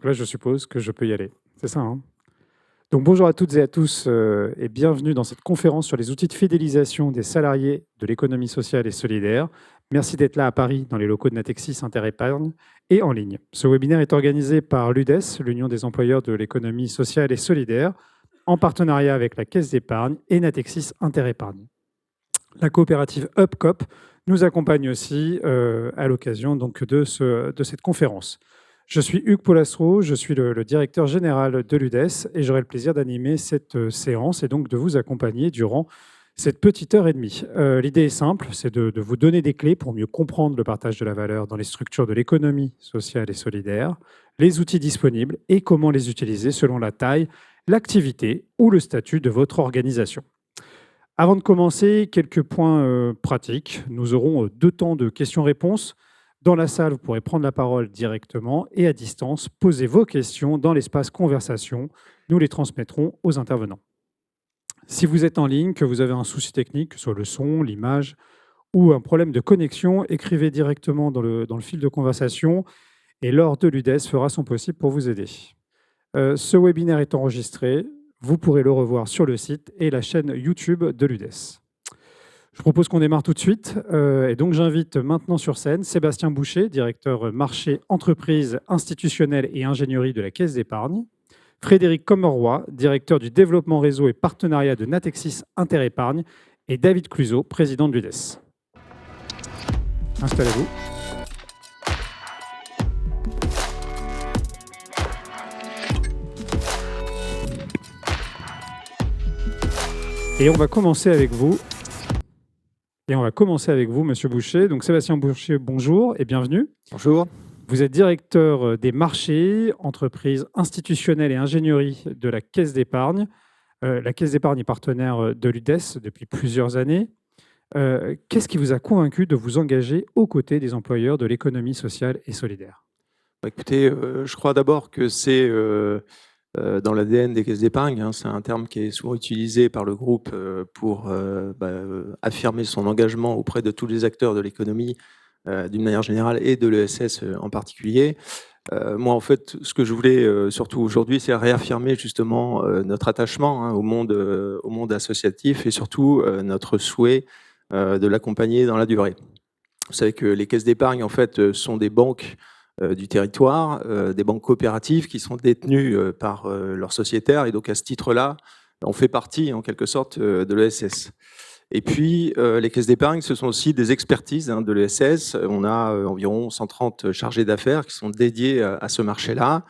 là, je suppose que je peux y aller. C'est ça, hein? Donc bonjour à toutes et à tous et bienvenue dans cette conférence sur les outils de fidélisation des salariés de l'économie sociale et solidaire. Merci d'être là à Paris, dans les locaux de Natixis Interépargne et en ligne. Ce webinaire est organisé par l'UDES, l'Union des employeurs de l'économie sociale et solidaire, en partenariat avec la Caisse d'épargne et Natixis Interépargne. La coopérative UpCoop nous accompagne aussi à l'occasion donc de cette conférence. Je suis Hugues Polastro, je suis le directeur général de l'UDES et j'aurai le plaisir d'animer cette séance et donc de vous accompagner durant cette petite heure et demie. L'idée est simple, c'est de vous donner des clés pour mieux comprendre le partage de la valeur dans les structures de l'économie sociale et solidaire, les outils disponibles et comment les utiliser selon la taille, l'activité ou le statut de votre organisation. Avant de commencer, quelques points pratiques. Nous aurons 2 temps de questions-réponses. Dans la salle, vous pourrez prendre la parole directement et à distance, poser vos questions dans l'espace conversation. Nous les transmettrons aux intervenants. Si vous êtes en ligne, que vous avez un souci technique, que ce soit le son, l'image ou un problème de connexion, écrivez directement dans le fil de conversation et Laure de l'UDES fera son possible pour vous aider. Ce webinaire est enregistré. Vous pourrez le revoir sur le site et la chaîne YouTube de l'UDES. Je propose qu'on démarre tout de suite. Et donc, j'invite maintenant sur scène Sébastien Boucher, directeur marché, entreprise, institutionnelle et ingénierie de la Caisse d'épargne, Frédéric Commeroy, directeur du développement réseau et partenariat de Natixis Interépargne, et David Cluzot, président de l'UDES. Installez-vous. Et on va commencer avec vous. Monsieur Boucher. Donc, Sébastien Boucher, bonjour et bienvenue. Bonjour. Vous êtes directeur des marchés, entreprise institutionnelle et ingénierie de la Caisse d'épargne. La Caisse d'épargne est partenaire de l'UDES depuis plusieurs années. Qu'est-ce qui vous a convaincu de vous engager aux côtés des employeurs de l'économie sociale et solidaire? Écoutez, je crois d'abord que c'est dans l'ADN des caisses d'épargne. Hein, c'est un terme qui est souvent utilisé par le groupe pour affirmer son engagement auprès de tous les acteurs de l'économie d'une manière générale et de l'ESS en particulier. Moi, en fait, ce que je voulais surtout aujourd'hui, c'est réaffirmer justement notre attachement au monde associatif et surtout notre souhait de l'accompagner dans la durée. Vous savez que les caisses d'épargne, en fait, sont des banques du territoire, des banques coopératives qui sont détenues par leurs sociétaires. Et donc, à ce titre-là, on fait partie, en quelque sorte, de l'ESS. Et puis, les caisses d'épargne, ce sont aussi des expertises de l'ESS. On a environ 130 chargés d'affaires qui sont dédiés à ce marché-là,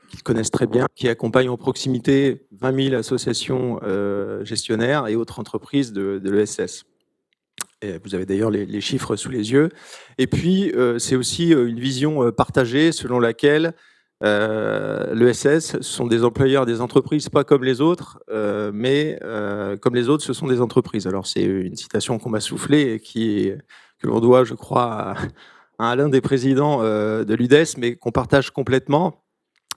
qu'ils connaissent très bien, qui accompagnent en proximité 20 000 associations gestionnaires et autres entreprises de l'ESS. Et vous avez d'ailleurs les chiffres sous les yeux. Et puis, c'est aussi une vision partagée selon laquelle l'ESS, ce sont des employeurs des entreprises, pas comme les autres, mais comme les autres, ce sont des entreprises. Alors, c'est une citation qu'on m'a soufflée et que l'on doit, je crois, à l'un des présidents de l'UDES, mais qu'on partage complètement.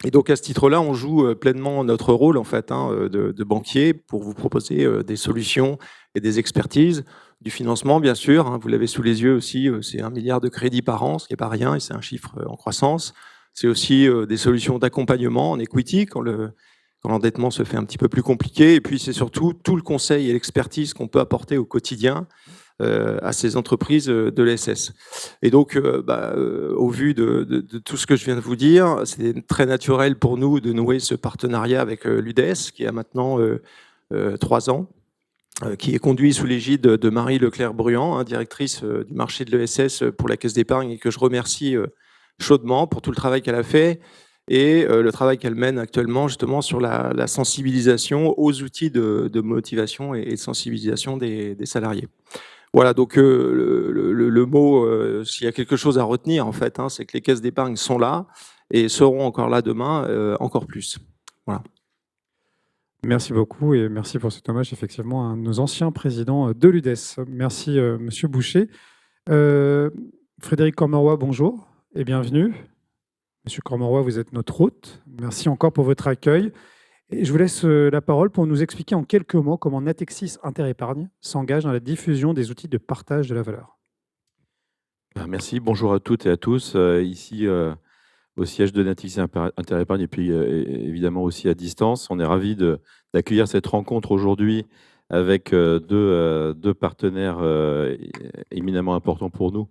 Et donc, à ce titre-là, on joue pleinement notre rôle, en fait, de banquier pour vous proposer des solutions et des expertises, du financement, bien sûr. Vous l'avez sous les yeux aussi, c'est 1 milliard de crédits par an, ce qui n'est pas rien, et c'est un chiffre en croissance. C'est aussi des solutions d'accompagnement en equity, quand l'endettement se fait un petit peu plus compliqué. Et puis, c'est surtout tout le conseil et l'expertise qu'on peut apporter au quotidien à ces entreprises de l'ESS. Et donc, au vu de tout ce que je viens de vous dire, c'est très naturel pour nous de nouer ce partenariat avec l'UDES, qui a maintenant 3 ans, qui est conduit sous l'égide de Marie Leclerc-Bruand, directrice du marché de l'ESS pour la Caisse d'épargne, et que je remercie chaudement pour tout le travail qu'elle a fait et le travail qu'elle mène actuellement justement sur la sensibilisation aux outils de motivation et de sensibilisation des salariés. Voilà, donc le mot, s'il y a quelque chose à retenir en fait, c'est que les caisses d'épargne sont là et seront encore là demain, encore plus. Voilà. Merci beaucoup et merci pour cet hommage effectivement à nos anciens présidents de l'UDES. Merci Monsieur Boucher. Frédéric Commeroy, bonjour et bienvenue. Monsieur Commeroy, vous êtes notre hôte. Merci encore pour votre accueil. Et je vous laisse la parole pour nous expliquer en quelques mots comment Natixis Interépargne s'engage dans la diffusion des outils de partage de la valeur. Merci, bonjour à toutes et à tous. Ici, au siège de Natixis Interépargne et puis évidemment aussi à distance. On est ravis d'accueillir cette rencontre aujourd'hui avec deux partenaires éminemment importants pour nous,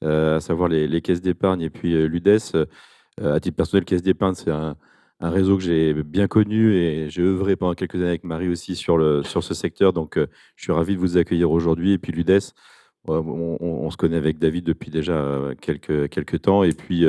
à savoir les caisses d'épargne et puis l'UDES. À titre personnel, Caisse d'épargne, c'est un réseau que j'ai bien connu et j'ai œuvré pendant quelques années avec Marie aussi sur ce secteur. Donc, je suis ravi de vous accueillir aujourd'hui. Et puis l'UDES, on se connaît avec David depuis déjà quelques temps. Et puis,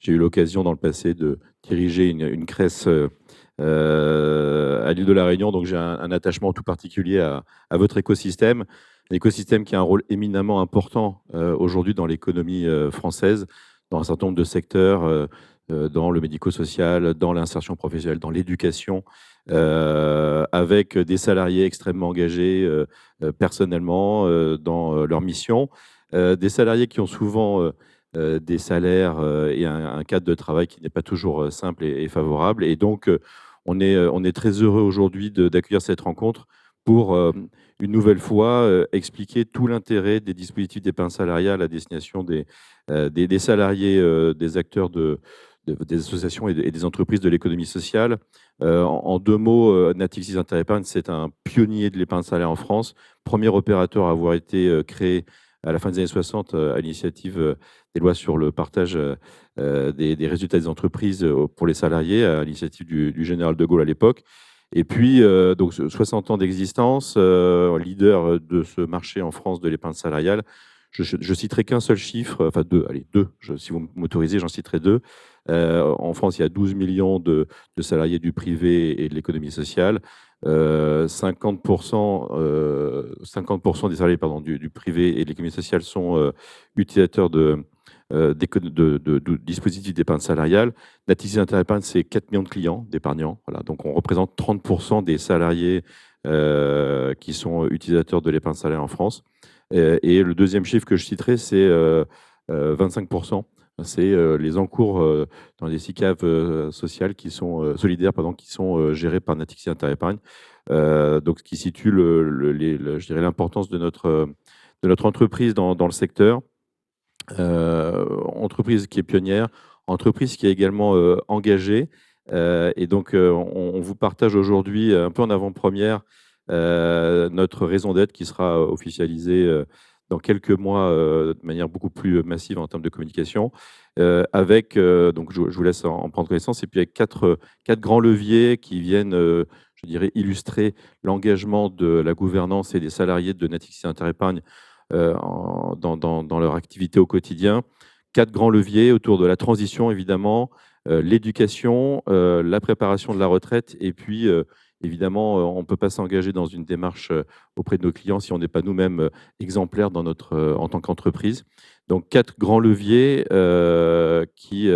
j'ai eu l'occasion dans le passé de diriger une crèche à l'île de la Réunion. Donc, j'ai un attachement tout particulier à votre écosystème. Un écosystème qui a un rôle éminemment important aujourd'hui dans l'économie française, dans un certain nombre de secteurs, dans le médico-social, dans l'insertion professionnelle, dans l'éducation, avec des salariés extrêmement engagés personnellement dans leur mission, des salariés qui ont souvent des salaires et un cadre de travail qui n'est pas toujours simple et favorable. Et donc, on est très heureux aujourd'hui d'accueillir cette rencontre pour une nouvelle fois expliquer tout l'intérêt des dispositifs d'épargne salariale à destination des salariés, des acteurs des associations et des entreprises de l'économie sociale. En deux mots, Natixis Interépargne, c'est un pionnier de l'épargne salariale en France, premier opérateur à avoir été créé à la fin des années 60 à l'initiative des lois sur le partage des résultats des entreprises pour les salariés, à l'initiative du général de Gaulle à l'époque. Et puis, donc 60 ans d'existence, leader de ce marché en France de l'épargne salariale. Je citerai qu'un seul chiffre, enfin deux, allez, deux, si vous m'autorisez, j'en citerai deux. En France, il y a 12 millions de salariés du privé et de l'économie sociale. 50% des salariés du privé et de l'économie sociale sont utilisateurs de dispositifs d'épargne salariale. Natixis Interépargne, c'est 4 millions de clients d'épargnants. Voilà. Donc, on représente 30% des salariés qui sont utilisateurs de l'épargne salariale en France. Et le deuxième chiffre que je citerai, c'est 25%. C'est les encours dans les SICAV sociales qui sont solidaires, qui sont gérés par Natixis Interépargne. Donc, ce qui situe, je dirais, l'importance de notre entreprise dans le secteur. Entreprise qui est pionnière, entreprise qui est également engagée. Et donc, on vous partage aujourd'hui, un peu en avant-première, notre raison d'être qui sera officialisée dans quelques mois de manière beaucoup plus massive en termes de communication, avec, donc je vous laisse en prendre connaissance, et puis avec quatre grands leviers qui viennent, je dirais, illustrer l'engagement de la gouvernance et des salariés de Natixis Interépargne dans leur activité au quotidien. 4 grands leviers autour de la transition, évidemment, l'éducation, la préparation de la retraite, et puis évidemment, on ne peut pas s'engager dans une démarche auprès de nos clients si on n'est pas nous-mêmes exemplaires en tant qu'entreprise. Donc, 4 grands leviers qui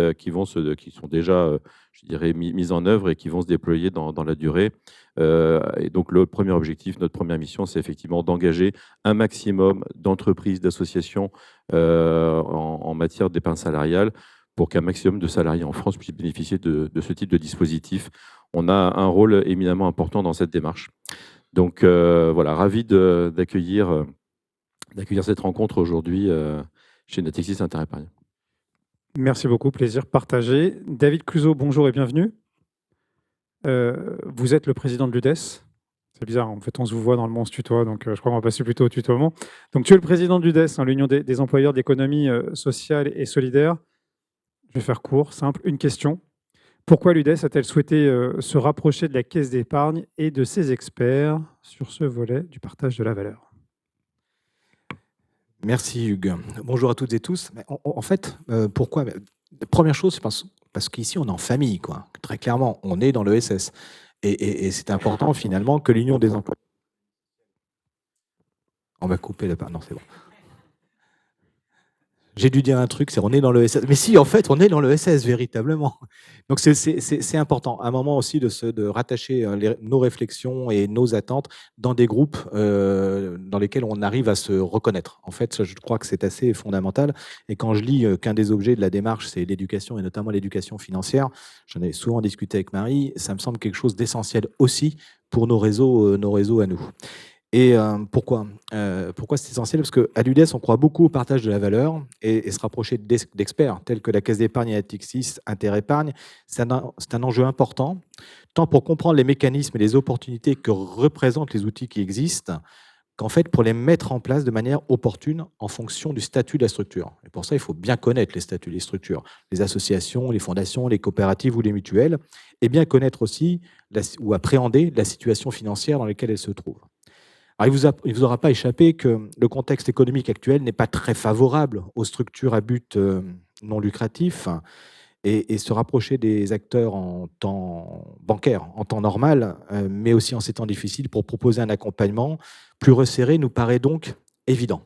sont déjà, je dirais, mis en œuvre et qui vont se déployer dans la durée. Et donc, le premier objectif, notre première mission, c'est effectivement d'engager un maximum d'entreprises, d'associations en matière d'épargne salariale pour qu'un maximum de salariés en France puissent bénéficier de ce type de dispositif. On a un rôle éminemment important dans cette démarche. Donc voilà, ravi d'accueillir cette rencontre aujourd'hui chez Natixis Interépargne. Merci beaucoup, plaisir partagé. David Cluzot, bonjour et bienvenue. Vous êtes le président de l'UDES. C'est bizarre, en fait, on se vous voit dans le monde, on se tutoie, donc je crois qu'on va passer plutôt au tutoiement. Donc tu es le président de l'UDES, l'Union des employeurs d'économie sociale et solidaire. Je vais faire court, simple, une question. Pourquoi l'UDES a-t-elle souhaité se rapprocher de la Caisse d'épargne et de ses experts sur ce volet du partage de la valeur? Merci Hugues. Bonjour à toutes et tous. En fait, pourquoi? Première chose, parce qu'ici on est en famille, quoi. Très clairement, on est dans l'ESS. Et c'est important finalement que l'Union des employeurs... On va couper le... Non, c'est bon. J'ai dû dire un truc, c'est on est dans l'ESS. Mais si, en fait, on est dans l'ESS, véritablement. Donc, c'est important, à un moment aussi, de rattacher nos réflexions et nos attentes dans des groupes dans lesquels on arrive à se reconnaître. En fait, je crois que c'est assez fondamental. Et quand je lis qu'un des objets de la démarche, c'est l'éducation, et notamment l'éducation financière, j'en ai souvent discuté avec Marie, ça me semble quelque chose d'essentiel aussi pour nos réseaux à nous. Et pourquoi c'est essentiel? Parce qu'à l'UDES, on croit beaucoup au partage de la valeur et se rapprocher d'experts tels que la Caisse d'épargne et Natixis Interépargne, c'est un enjeu important, tant pour comprendre les mécanismes et les opportunités que représentent les outils qui existent, qu'en fait pour les mettre en place de manière opportune en fonction du statut de la structure. Et pour ça, il faut bien connaître les statuts des structures, les associations, les fondations, les coopératives ou les mutuelles, et bien connaître aussi ou appréhender la situation financière dans laquelle elles se trouvent. Alors, il ne vous aura pas échappé que le contexte économique actuel n'est pas très favorable aux structures à but non lucratif et se rapprocher des acteurs en temps bancaire, en temps normal, mais aussi en ces temps difficiles pour proposer un accompagnement plus resserré nous paraît donc évident.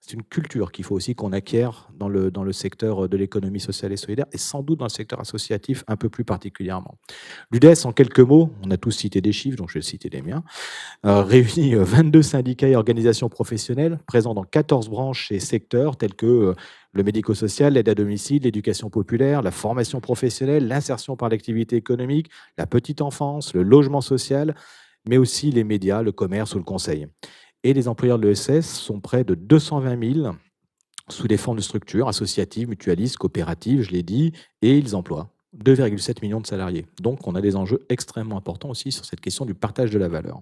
C'est une culture qu'il faut aussi qu'on acquiert dans le secteur de l'économie sociale et solidaire et sans doute dans le secteur associatif un peu plus particulièrement. L'UDES, en quelques mots, on a tous cité des chiffres, donc je vais citer les miens, réunit 22 syndicats et organisations professionnelles présents dans 14 branches et secteurs tels que le médico-social, l'aide à domicile, l'éducation populaire, la formation professionnelle, l'insertion par l'activité économique, la petite enfance, le logement social, mais aussi les médias, le commerce ou le conseil. Et les employeurs de l'ESS sont près de 220 000 sous des formes de structures associatives, mutualistes, coopératives, je l'ai dit, et ils emploient 2,7 millions de salariés. Donc, on a des enjeux extrêmement importants aussi sur cette question du partage de la valeur.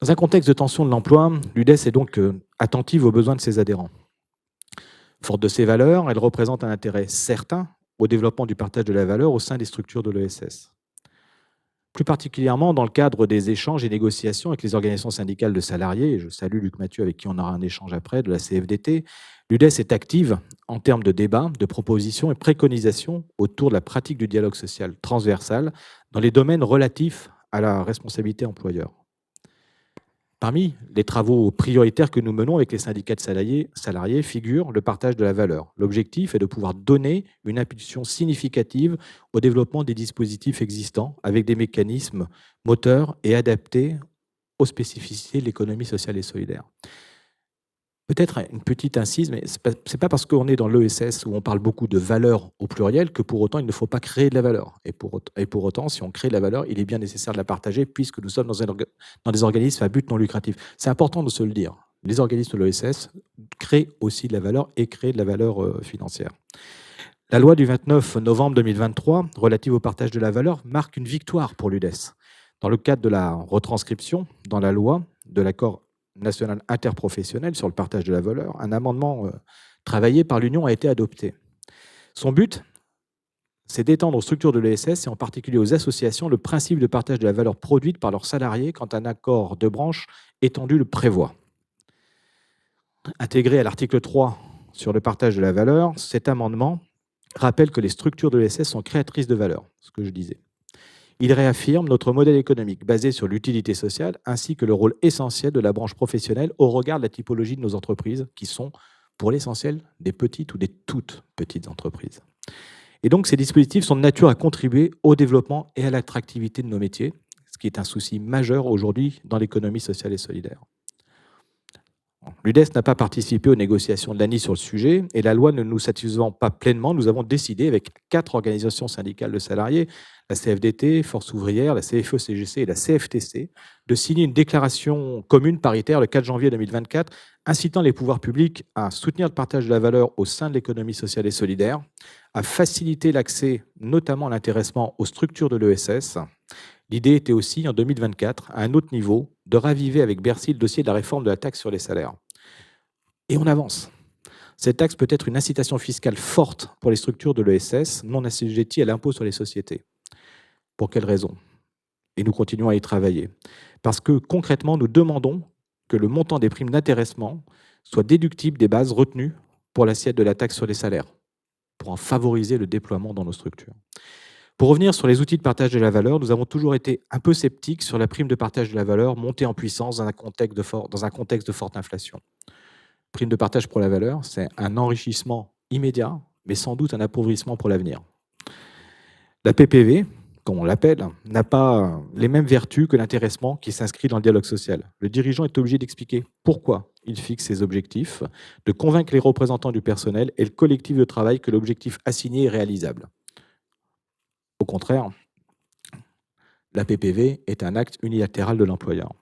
Dans un contexte de tension de l'emploi, l'UDES est donc attentive aux besoins de ses adhérents. Forte de ses valeurs, elle représente un intérêt certain au développement du partage de la valeur au sein des structures de l'ESS. Plus particulièrement dans le cadre des échanges et négociations avec les organisations syndicales de salariés, et je salue Luc Mathieu avec qui on aura un échange après, de la CFDT, l'UDES est active en termes de débats, de propositions et préconisations autour de la pratique du dialogue social transversal dans les domaines relatifs à la responsabilité employeur. Parmi les travaux prioritaires que nous menons avec les syndicats de salariés figure le partage de la valeur. L'objectif est de pouvoir donner une impulsion significative au développement des dispositifs existants avec des mécanismes moteurs et adaptés aux spécificités de l'économie sociale et solidaire. Peut-être une petite incise, mais ce n'est pas parce qu'on est dans l'ESS où on parle beaucoup de valeur au pluriel que pour autant il ne faut pas créer de la valeur. Et pour autant, si on crée de la valeur, il est bien nécessaire de la partager puisque nous sommes dans des organismes à but non lucratif. C'est important de se le dire. Les organismes de l'ESS créent aussi de la valeur et créent de la valeur financière. La loi du 29 novembre 2023 relative au partage de la valeur marque une victoire pour l'UDES. Dans le cadre de la retranscription dans la loi de l'accord national interprofessionnel sur le partage de la valeur, un amendement travaillé par l'Union a été adopté. Son but, c'est d'étendre aux structures de l'ESS et en particulier aux associations le principe de partage de la valeur produite par leurs salariés quand un accord de branche étendu le prévoit. Intégré à l'article 3 sur le partage de la valeur, cet amendement rappelle que les structures de l'ESS sont créatrices de valeur, ce que je disais. Il réaffirme notre modèle économique basé sur l'utilité sociale ainsi que le rôle essentiel de la branche professionnelle au regard de la typologie de nos entreprises qui sont, pour l'essentiel, des petites ou des toutes petites entreprises. Et donc, ces dispositifs sont de nature à contribuer au développement et à l'attractivité de nos métiers, ce qui est un souci majeur aujourd'hui dans l'économie sociale et solidaire. L'UDES n'a pas participé aux négociations de l'ANI sur le sujet et la loi ne nous satisfaisant pas pleinement, nous avons décidé avec 4 organisations syndicales de salariés, la CFDT, Force ouvrière, la CFE-CGC et la CFTC, de signer une déclaration commune paritaire le 4 janvier 2024 incitant les pouvoirs publics à soutenir le partage de la valeur au sein de l'économie sociale et solidaire, à faciliter l'accès, notamment à l'intéressement aux structures de l'ESS. L'idée était aussi, en 2024, à un autre niveau, de raviver avec Bercy le dossier de la réforme de la taxe sur les salaires. Et on avance. Cette taxe peut être une incitation fiscale forte pour les structures de l'ESS, non assujetties à l'impôt sur les sociétés. Pour quelles raisons? Et nous continuons à y travailler. Parce que, concrètement, nous demandons que le montant des primes d'intéressement soit déductible des bases retenues pour l'assiette de la taxe sur les salaires, pour en favoriser le déploiement dans nos structures. Pour revenir sur les outils de partage de la valeur, nous avons toujours été un peu sceptiques sur la prime de partage de la valeur montée en puissance dans un contexte de forte inflation. Prime de partage pour la valeur, c'est un enrichissement immédiat, mais sans doute un appauvrissement pour l'avenir. La PPV, comme on l'appelle, n'a pas les mêmes vertus que l'intéressement qui s'inscrit dans le dialogue social. Le dirigeant est obligé d'expliquer pourquoi il fixe ses objectifs, de convaincre les représentants du personnel et le collectif de travail que l'objectif assigné est réalisable. Au contraire, la PPV est un acte unilatéral de l'employeur.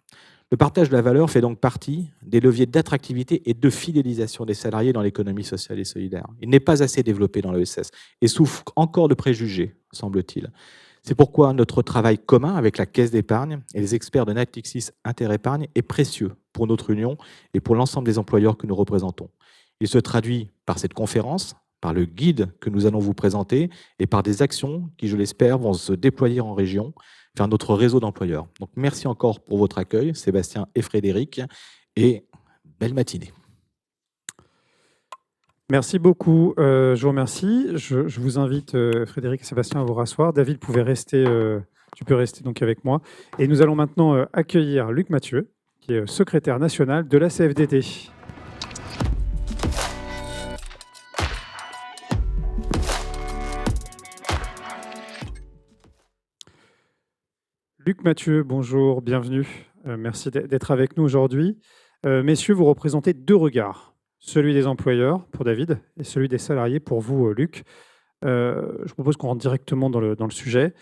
Le partage de la valeur fait donc partie des leviers d'attractivité et de fidélisation des salariés dans l'économie sociale et solidaire. Il n'est pas assez développé dans l'ESS et souffre encore de préjugés, semble-t-il. C'est pourquoi notre travail commun avec la Caisse d'épargne et les experts de Natixis Interépargne est précieux pour notre union et pour l'ensemble des employeurs que nous représentons. Il se traduit par cette conférence, par le guide que nous allons vous présenter et par des actions qui, je l'espère, vont se déployer en région vers notre réseau d'employeurs. Donc, merci encore pour votre accueil, Sébastien et Frédéric, et belle matinée. Merci beaucoup. Je vous remercie. Je vous invite, Frédéric et Sébastien, à vous rasseoir. David, tu peux rester donc avec moi. Et nous allons maintenant accueillir Luc Mathieu, qui est secrétaire national de la CFDT. Luc Mathieu, bonjour, bienvenue. Merci d'être avec nous aujourd'hui. Messieurs, vous représentez deux regards, celui des employeurs pour David et celui des salariés pour vous, Luc. Je propose qu'on rentre directement dans le sujet.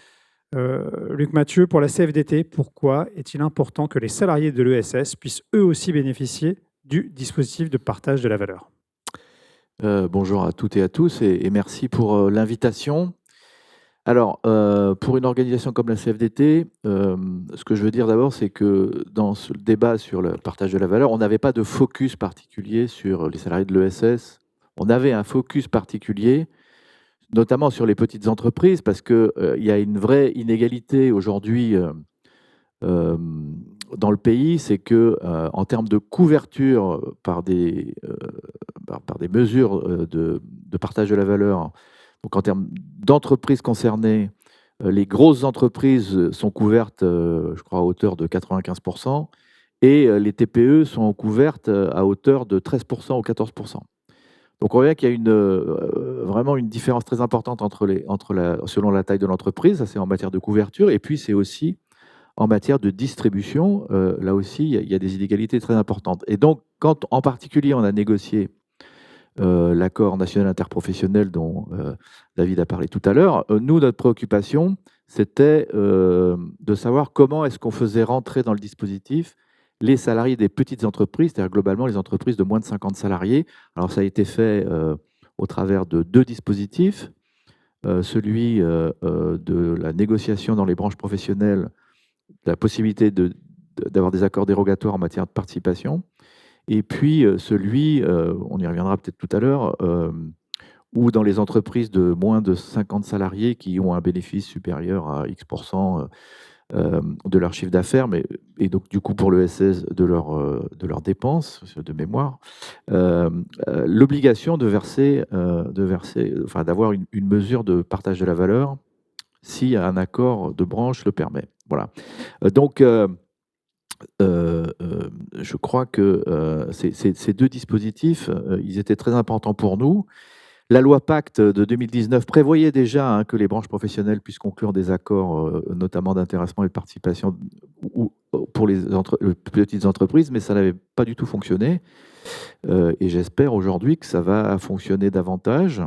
Luc Mathieu, pour la CFDT, pourquoi est-il important que les salariés de l'ESS puissent eux aussi bénéficier du dispositif de partage de la valeur? Bonjour à toutes et à tous et merci pour l'invitation. Alors, pour une organisation comme la CFDT, ce que je veux dire d'abord, c'est que dans ce débat sur le partage de la valeur, on n'avait pas de focus particulier sur les salariés de l'ESS. On avait un focus particulier, notamment sur les petites entreprises, parce qu'il y a une vraie inégalité aujourd'hui dans le pays, c'est que en termes de couverture par des mesures de partage de la valeur, donc en termes d'entreprises concernées, les grosses entreprises sont couvertes, je crois, à hauteur de 95%, et les TPE sont couvertes à hauteur de 13% ou 14%. Donc on voit qu'il y a vraiment une différence très importante selon la taille de l'entreprise, ça c'est en matière de couverture, et puis c'est aussi en matière de distribution, là aussi il y a des inégalités très importantes. Et donc quand en particulier on a négocié l'accord national interprofessionnel dont David a parlé tout à l'heure, nous, notre préoccupation, c'était de savoir comment est-ce qu'on faisait rentrer dans le dispositif les salariés des petites entreprises, c'est-à-dire globalement les entreprises de moins de 50 salariés. Alors ça a été fait au travers de deux dispositifs, celui de la négociation dans les branches professionnelles, la possibilité d'avoir des accords dérogatoires en matière de participation, et puis celui, on y reviendra peut-être tout à l'heure, où dans les entreprises de moins de 50 salariés qui ont un bénéfice supérieur à X% de leur chiffre d'affaires, et donc du coup pour l'ESS de leurs dépenses de mémoire, l'obligation d'avoir une mesure de partage de la valeur si un accord de branche le permet. Voilà. Donc je crois que ces deux dispositifs, ils étaient très importants pour nous. La loi Pacte de 2019 prévoyait déjà que les branches professionnelles puissent conclure des accords, notamment d'intéressement et de participation pour les petites entreprises, mais ça n'avait pas du tout fonctionné. Et j'espère aujourd'hui que ça va fonctionner davantage.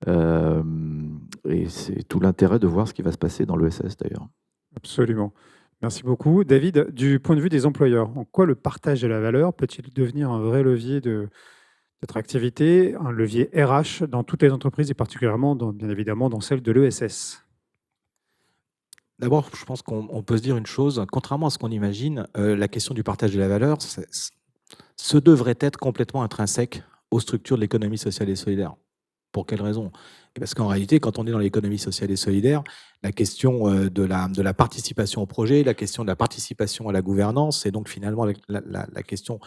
Et c'est tout l'intérêt de voir ce qui va se passer dans l'ESS d'ailleurs. Absolument. Merci beaucoup. David, du point de vue des employeurs, en quoi le partage de la valeur peut-il devenir un vrai levier d'attractivité, un levier RH dans toutes les entreprises et particulièrement, bien évidemment, dans celle de l'ESS? D'abord, je pense qu'on peut se dire une chose, contrairement à ce qu'on imagine, la question du partage de la valeur, ce devrait être complètement intrinsèque aux structures de l'économie sociale et solidaire. Pour quelle raison? Parce qu'en réalité, quand on est dans l'économie sociale et solidaire, la question de la participation au projet, la question de la participation à la gouvernance, et donc finalement la question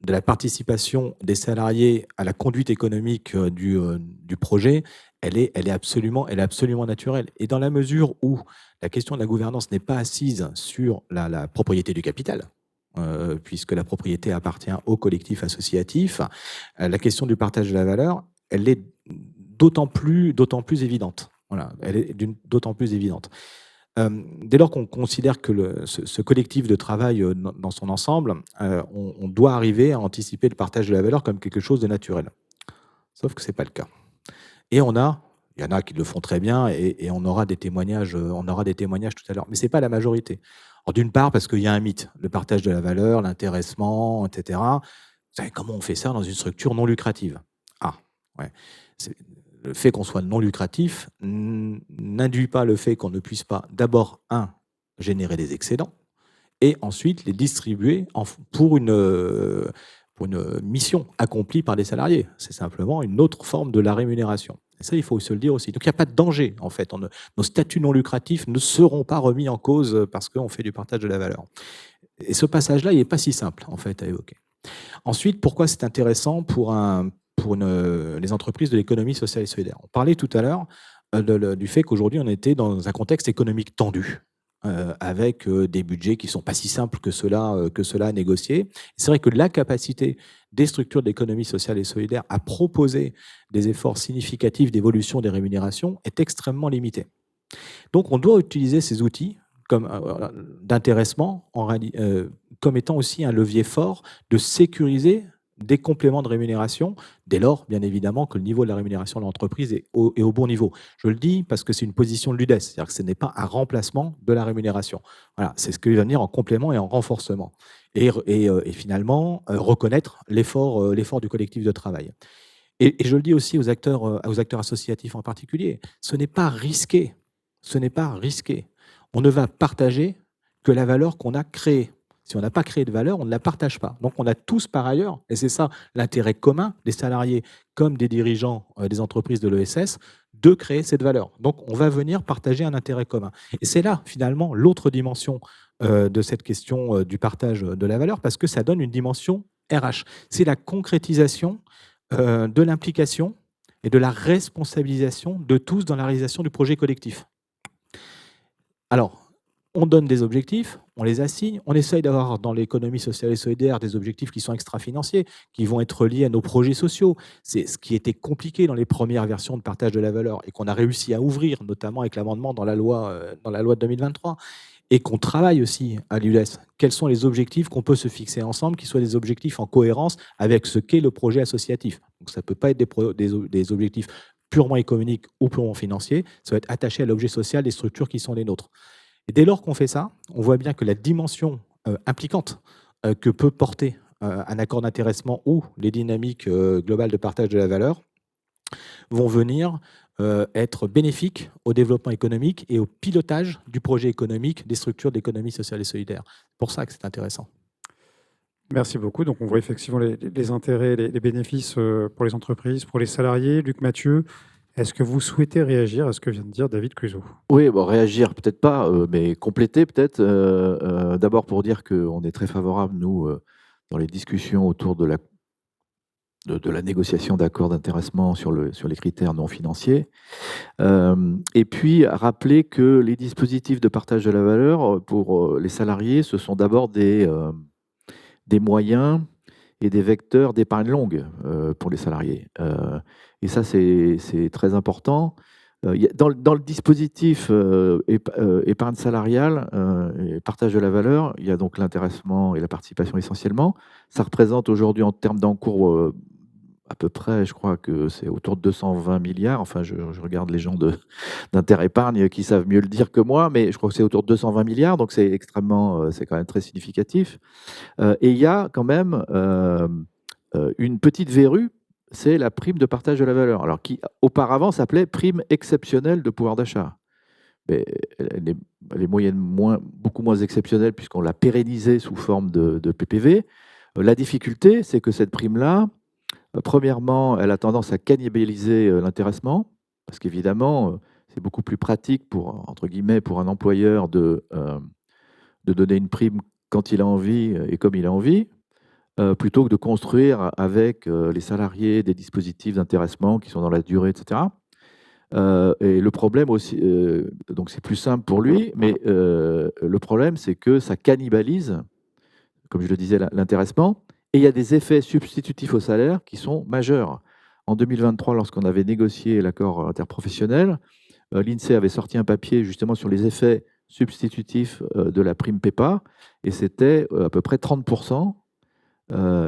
de la participation des salariés à la conduite économique du projet, elle est absolument naturelle. Et dans la mesure où la question de la gouvernance n'est pas assise sur la propriété du capital, puisque la propriété appartient au collectif associatif, la question du partage de la valeur, elle est d'autant plus évidente. Voilà, elle est d'autant plus évidente. Dès lors qu'on considère que ce collectif de travail dans son ensemble, on doit arriver à anticiper le partage de la valeur comme quelque chose de naturel. Sauf que ce n'est pas le cas. Et on a Il y en a qui le font très bien et on aura des témoignages tout à l'heure. Mais ce n'est pas la majorité. Alors, d'une part, parce qu'il y a un mythe, le partage de la valeur, l'intéressement, etc. Vous savez, comment on fait ça dans une structure non lucrative? Ah, ouais. Le fait qu'on soit non lucratif n'induit pas le fait qu'on ne puisse pas, d'abord, générer des excédents, et ensuite les distribuer pour une mission accomplie par des salariés. C'est simplement une autre forme de la rémunération. Et ça, il faut se le dire aussi. Donc, il n'y a pas de danger, en fait. Nos statuts non lucratifs ne seront pas remis en cause parce qu'on fait du partage de la valeur. Et ce passage-là, il n'est pas si simple, en fait, à évoquer. Ensuite, pourquoi c'est intéressant pour les entreprises de l'économie sociale et solidaire? On parlait tout à l'heure du fait qu'aujourd'hui, on était dans un contexte économique tendu, avec des budgets qui ne sont pas si simples que cela à négocier. C'est vrai que la capacité des structures de l'économie sociale et solidaire à proposer des efforts significatifs d'évolution des rémunérations est extrêmement limitée. Donc, on doit utiliser ces outils d'intéressement comme étant aussi un levier fort de sécuriser des compléments de rémunération, dès lors, bien évidemment, que le niveau de la rémunération de l'entreprise est au bon niveau. Je le dis parce que c'est une position de l'UDES, c'est-à-dire que ce n'est pas un remplacement de la rémunération. Voilà, c'est ce qui va venir en complément et en renforcement. Et finalement, reconnaître l'effort du collectif de travail. Et je le dis aussi aux acteurs associatifs en particulier, ce n'est pas risqué. Ce n'est pas risqué. On ne va partager que la valeur qu'on a créée. Si on n'a pas créé de valeur, on ne la partage pas. Donc on a tous par ailleurs, et c'est ça l'intérêt commun des salariés comme des dirigeants des entreprises de l'ESS, de créer cette valeur. Donc on va venir partager un intérêt commun. Et c'est là finalement l'autre dimension de cette question du partage de la valeur, parce que ça donne une dimension RH. C'est la concrétisation de l'implication et de la responsabilisation de tous dans la réalisation du projet collectif. Alors, on donne des objectifs, on les assigne, on essaye d'avoir dans l'économie sociale et solidaire des objectifs qui sont extra-financiers, qui vont être liés à nos projets sociaux. C'est ce qui était compliqué dans les premières versions de partage de la valeur et qu'on a réussi à ouvrir, notamment avec l'amendement dans la loi de 2023, et qu'on travaille aussi à l'UDES. Quels sont les objectifs qu'on peut se fixer ensemble, qui soient des objectifs en cohérence avec ce qu'est le projet associatif. Donc ça ne peut pas être des objectifs purement économiques ou purement financiers, ça va être attaché à l'objet social des structures qui sont les nôtres. Et dès lors qu'on fait ça, on voit bien que la dimension impliquante que peut porter un accord d'intéressement ou les dynamiques globales de partage de la valeur vont venir être bénéfiques au développement économique et au pilotage du projet économique des structures d'économie sociale et solidaire. C'est pour ça que c'est intéressant. Merci beaucoup. Donc, on voit effectivement les intérêts, les bénéfices pour les entreprises, pour les salariés. Luc Mathieu, est-ce que vous souhaitez réagir à ce que vient de dire David Cluzo? Oui, bon, réagir peut-être pas, mais compléter peut-être. D'abord pour dire qu'on est très favorable, nous, dans les discussions autour de la négociation d'accords d'intéressement sur les critères non financiers. Et puis rappeler que les dispositifs de partage de la valeur pour les salariés, ce sont d'abord des moyens et des vecteurs d'épargne longue pour les salariés. Et ça, c'est très important. Dans le dispositif épargne salariale et partage de la valeur, il y a donc l'intéressement et la participation essentiellement. Ça représente aujourd'hui en termes d'encours à peu près, je crois que c'est autour de 220 milliards. Enfin, je regarde les gens d'Interépargne qui savent mieux le dire que moi, mais je crois que c'est autour de 220 milliards, donc c'est c'est quand même très significatif. Et il y a quand même une petite verrue, c'est la prime de partage de la valeur, alors qui auparavant s'appelait prime exceptionnelle de pouvoir d'achat. Mais elle est beaucoup moins exceptionnelle puisqu'on l'a pérennisée sous forme de PPV. La difficulté, c'est que cette prime-là, premièrement, elle a tendance à cannibaliser l'intéressement, parce qu'évidemment, c'est beaucoup plus pratique entre guillemets, pour un employeur de donner une prime quand il a envie et comme il a envie, plutôt que de construire avec les salariés des dispositifs d'intéressement qui sont dans la durée, etc. Et le problème aussi, donc c'est plus simple pour lui, mais le problème, c'est que ça cannibalise, comme je le disais, l'intéressement, et il y a des effets substitutifs au salaire qui sont majeurs. En 2023, lorsqu'on avait négocié l'accord interprofessionnel, l'INSEE avait sorti un papier justement sur les effets substitutifs de la prime PEPA, et c'était à peu près 30%.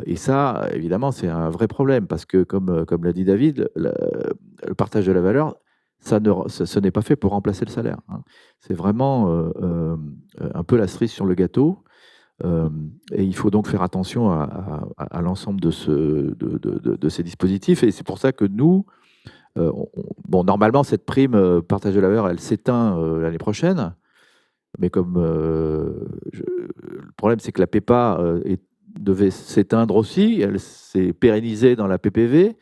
Et ça, évidemment, c'est un vrai problème, parce que, comme l'a dit David, le partage de la valeur, ce n'est pas fait pour remplacer le salaire, hein. C'est vraiment un peu la cerise sur le gâteau. Et il faut donc faire attention à l'ensemble de ces dispositifs. Et c'est pour ça que nous, bon, normalement, cette prime partage de la valeur, elle s'éteint l'année prochaine. Mais comme le problème, c'est que la PEPA devait s'éteindre aussi, elle s'est pérennisée dans la PPV.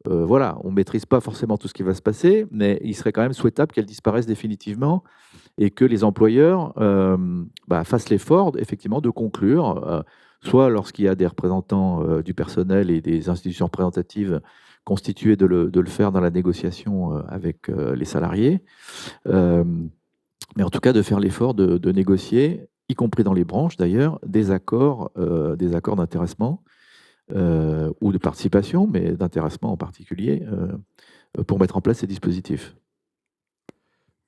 Voilà, on ne maîtrise pas forcément tout ce qui va se passer, mais il serait quand même souhaitable qu'elle disparaisse définitivement et que les employeurs fassent l'effort, effectivement, de conclure, soit lorsqu'il y a des représentants du personnel et des institutions représentatives constituées, de le faire dans la négociation avec les salariés, mais en tout cas de faire l'effort de négocier, y compris dans les branches d'ailleurs, des accords d'intéressement ou de participation, mais d'intéressement en particulier, pour mettre en place ces dispositifs.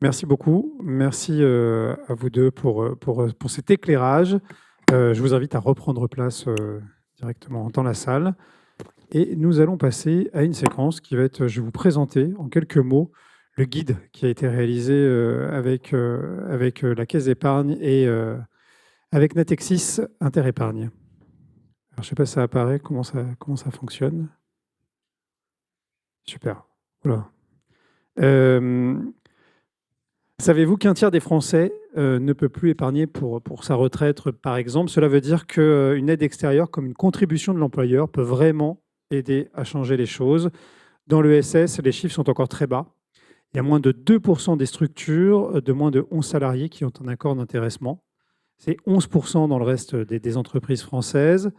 Merci beaucoup. Merci à vous deux pour cet éclairage. Je vous invite à reprendre place directement dans la salle. Et nous allons passer à une séquence qui va être, je vais vous présenter en quelques mots le guide qui a été réalisé avec la Caisse d'épargne et avec Natixis Interépargne. Alors, je ne sais pas si ça apparaît, comment ça fonctionne. Super. Voilà. Savez-vous qu'un tiers des Français ne peut plus épargner pour sa retraite, par exemple? Cela veut dire qu'une aide extérieure, comme une contribution de l'employeur, peut vraiment aider à changer les choses. Dans l'ESS, les chiffres sont encore très bas. Il y a moins de 2% des structures de moins de 11 salariés qui ont un accord d'intéressement. C'est 11% dans le reste des entreprises françaises.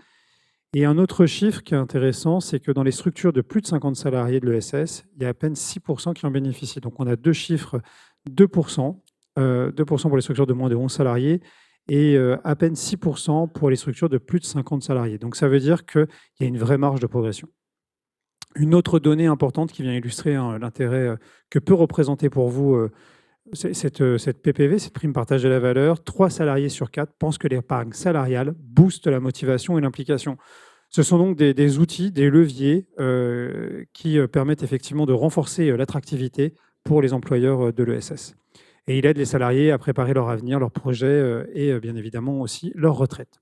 Et un autre chiffre qui est intéressant, c'est que dans les structures de plus de 50 salariés de l'ESS, il y a à peine 6% qui en bénéficient. Donc on a deux chiffres, 2% pour les structures de moins de 11 salariés et à peine 6% pour les structures de plus de 50 salariés. Donc ça veut dire qu'il y a une vraie marge de progression. Une autre donnée importante qui vient illustrer l'intérêt que peut représenter pour vous cette PPV, cette prime partage de la valeur, 3 salariés sur 4 pensent que l'épargne salariale booste la motivation et l'implication. Ce sont donc des outils, des leviers qui permettent effectivement de renforcer l'attractivité pour les employeurs de l'ESS. Et il aide les salariés à préparer leur avenir, leurs projets et bien évidemment aussi leur retraite.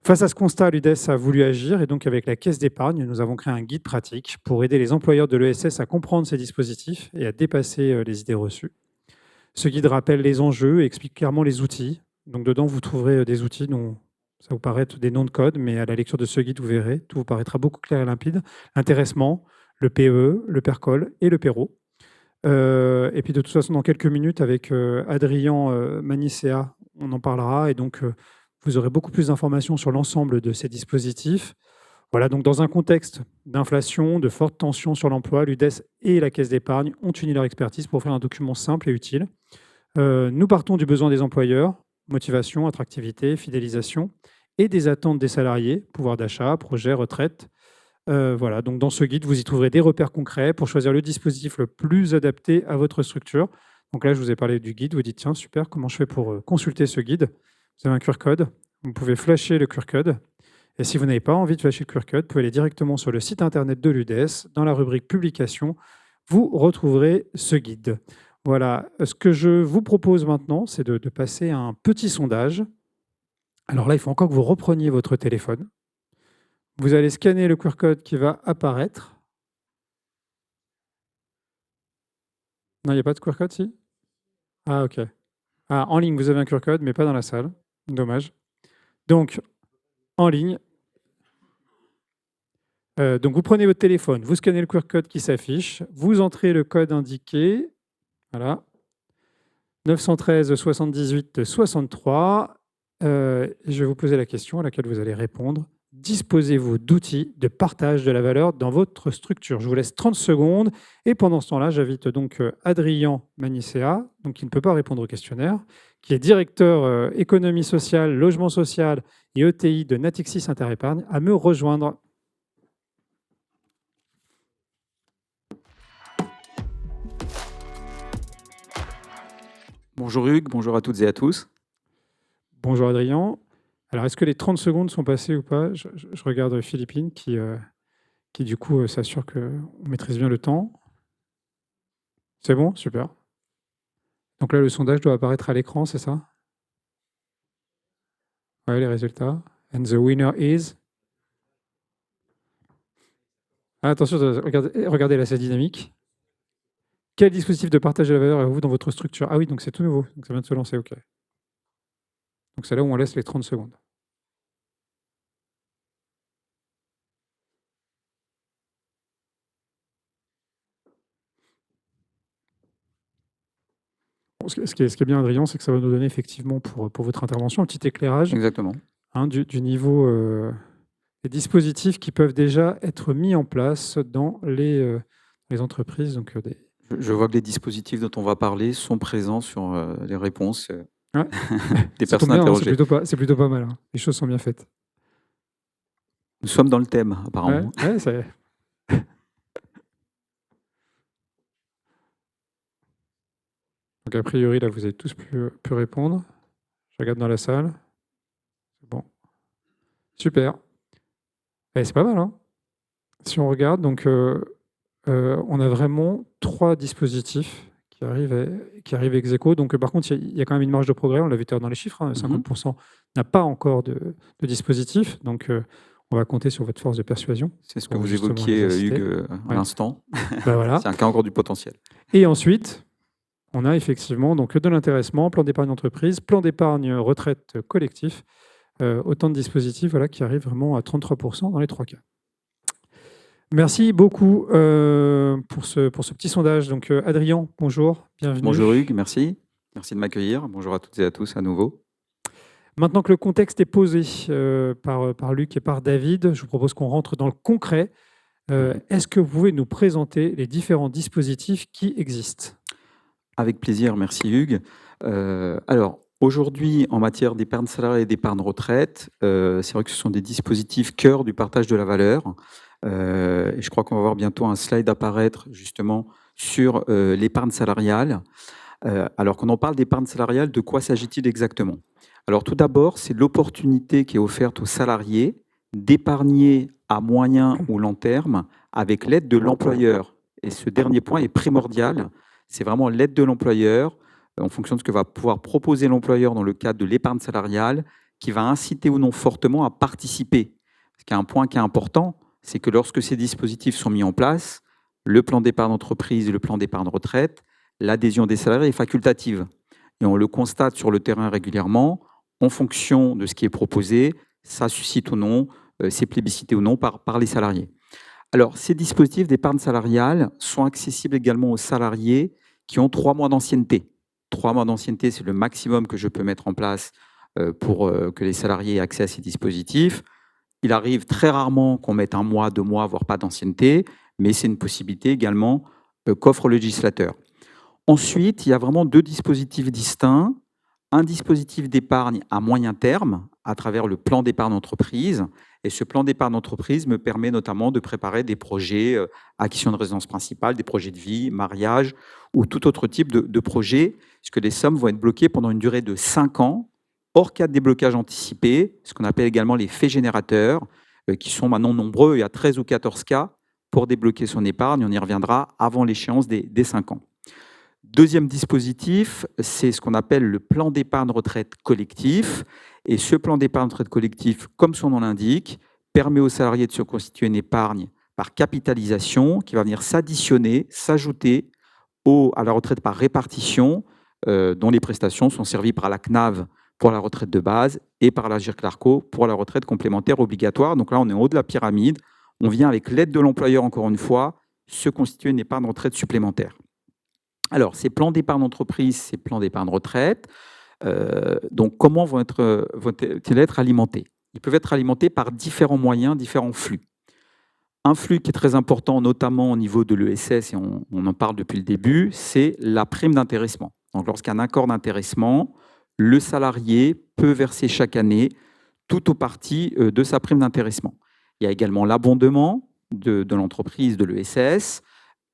Face à ce constat, l'UDES a voulu agir et donc avec la Caisse d'épargne, nous avons créé un guide pratique pour aider les employeurs de l'ESS à comprendre ces dispositifs et à dépasser les idées reçues. Ce guide rappelle les enjeux et explique clairement les outils. Donc dedans, vous trouverez des outils dont ça vous paraît être des noms de code, mais à la lecture de ce guide, vous verrez, tout vous paraîtra beaucoup clair et limpide. L'intéressement, le PE, le PERCOL et le PERO. Et puis de toute façon, dans quelques minutes, avec Adrien Manicea, on en parlera. Et donc, vous aurez beaucoup plus d'informations sur l'ensemble de ces dispositifs. Voilà, donc dans un contexte d'inflation, de forte tension sur l'emploi, l'UDES et la Caisse d'épargne ont uni leur expertise pour faire un document simple et utile. Nous partons du besoin des employeurs, motivation, attractivité, fidélisation, et des attentes des salariés, pouvoir d'achat, projet, retraite. Voilà, donc dans ce guide, vous y trouverez des repères concrets pour choisir le dispositif le plus adapté à votre structure. Donc là, je vous ai parlé du guide, vous dites, tiens, super, comment je fais pour consulter ce guide? Vous avez un QR code, vous pouvez flasher le QR code. Et si vous n'avez pas envie de flasher le QR code, vous pouvez aller directement sur le site internet de l'UDES. Dans la rubrique Publications, vous retrouverez ce guide. Voilà, ce que je vous propose maintenant, c'est de passer à un petit sondage. Alors là, il faut encore que vous repreniez votre téléphone. Vous allez scanner le QR code qui va apparaître. Non, il n'y a pas de QR code, si? Ah, ok. Ah, en ligne, vous avez un QR code, mais pas dans la salle. Dommage. Donc, en ligne, donc vous prenez votre téléphone, vous scannez le QR code qui s'affiche, vous entrez le code indiqué, voilà, 913 78 63. Je vais vous poser la question à laquelle vous allez répondre. Disposez-vous d'outils de partage de la valeur dans votre structure? Je vous laisse 30 secondes et pendant ce temps-là, j'invite donc Adrien Manicea, donc qui ne peut pas répondre au questionnaire, qui est directeur économie sociale, logement social et ETI de Natixis Interépargne, à me rejoindre. Bonjour Hugues, bonjour à toutes et à tous. Bonjour Adrien. Alors, est-ce que les 30 secondes sont passées ou pas? Je regarde Philippine qui du coup, s'assure qu'on maîtrise bien le temps. C'est bon? Super. Donc là, le sondage doit apparaître à l'écran, c'est ça? Oui, les résultats. And the winner is... Ah, attention, regardez là, c'est dynamique. Quel dispositif de partage de la valeur avez-vous dans votre structure? Ah oui, donc c'est tout nouveau. Donc ça vient de se lancer, OK. Donc c'est là où on laisse les 30 secondes. Bon, ce qui est bien, Adrien, c'est que ça va nous donner effectivement pour votre intervention un petit éclairage Exactement. du niveau des dispositifs qui peuvent déjà être mis en place dans les entreprises. Donc, Je vois que les dispositifs dont on va parler sont présents sur les réponses Ouais. des ça tombe personnes bien, hein, interrogées. c'est plutôt pas mal. Hein. Les choses sont bien faites. Nous sommes dans le thème, apparemment. Ouais, ça... Donc, a priori, là, vous avez tous pu répondre. Je regarde dans la salle. C'est bon. Super. Et c'est pas mal, hein. Si on regarde, donc, on a vraiment 3 dispositifs qui arrivent ex aequo. Donc, par contre, il y a quand même une marge de progrès. On l'a vu tout à l'heure dans les chiffres. Hein, 50% n'a pas encore de dispositif. Donc, on va compter sur votre force de persuasion. C'est ce que vous évoquiez, Hugues, à l'instant. Ben voilà. C'est un cas encore du potentiel. Et ensuite, on a effectivement donc de l'intéressement, plan d'épargne entreprise, plan d'épargne retraite collectif. Autant de dispositifs qui arrivent vraiment à 33% dans les 3 cas. Merci beaucoup pour ce petit sondage. Donc, Adrien, bonjour, bienvenue. Bonjour Hugues, merci. Merci de m'accueillir. Bonjour à toutes et à tous à nouveau. Maintenant que le contexte est posé par Luc et par David, je vous propose qu'on rentre dans le concret. Est-ce que vous pouvez nous présenter les différents dispositifs qui existent? Avec plaisir, merci Hugues. Alors, aujourd'hui, en matière d'épargne salariale et d'épargne retraite, c'est vrai que ce sont des dispositifs cœur du partage de la valeur. Et je crois qu'on va voir bientôt un slide apparaître justement sur l'épargne salariale. Alors, quand on parle d'épargne salariale, de quoi s'agit-il exactement? Alors, tout d'abord, c'est l'opportunité qui est offerte aux salariés d'épargner à moyen ou long terme avec l'aide de l'employeur. Et ce dernier point est primordial. C'est vraiment l'aide de l'employeur en fonction de ce que va pouvoir proposer l'employeur dans le cadre de l'épargne salariale qui va inciter ou non fortement à participer. Parce qu'il y a un point qui est important, c'est que lorsque ces dispositifs sont mis en place, le plan d'épargne entreprise et le plan d'épargne retraite, l'adhésion des salariés est facultative. Et on le constate sur le terrain régulièrement, en fonction de ce qui est proposé, ça suscite ou non, c'est plébiscité ou non par les salariés. Alors, ces dispositifs d'épargne salariale sont accessibles également aux salariés qui ont 3 mois d'ancienneté. 3 mois d'ancienneté, c'est le maximum que je peux mettre en place pour que les salariés aient accès à ces dispositifs. Il arrive très rarement qu'on mette 1 mois, 2 mois, voire pas d'ancienneté, mais c'est une possibilité également qu'offre le législateur. Ensuite, il y a vraiment 2 dispositifs distincts. Un dispositif d'épargne à moyen terme à travers le plan d'épargne entreprise. Et ce plan d'épargne entreprise me permet notamment de préparer des projets, acquisition de résidence principale, des projets de vie, mariage ou tout autre type de projet, puisque les sommes vont être bloquées pendant une durée de 5 ans, hors cas de déblocage anticipé, ce qu'on appelle également les faits générateurs, qui sont maintenant nombreux. Il y a 13 ou 14 cas pour débloquer son épargne. On y reviendra avant l'échéance des 5 ans. Deuxième dispositif, c'est ce qu'on appelle le plan d'épargne retraite collectif. Et ce plan d'épargne retraite collectif, comme son nom l'indique, permet aux salariés de se constituer une épargne par capitalisation qui va venir s'additionner, s'ajouter à la retraite par répartition, dont les prestations sont servies par la CNAV pour la retraite de base et par l'Agirc-Arrco pour la retraite complémentaire obligatoire. Donc là, on est en haut de la pyramide. On vient, avec l'aide de l'employeur, encore une fois, se constituer une épargne retraite supplémentaire. Alors, ces plans d'épargne entreprise, ces plans d'épargne retraite, donc comment vont-ils être alimentés? Ils peuvent être alimentés par différents moyens, différents flux. Un flux qui est très important, notamment au niveau de l'ESS, et on en parle depuis le début, c'est la prime d'intéressement. Donc, lorsqu'il y a un accord d'intéressement, le salarié peut verser chaque année tout ou partie de sa prime d'intéressement. Il y a également l'abondement de l'entreprise, de l'ESS.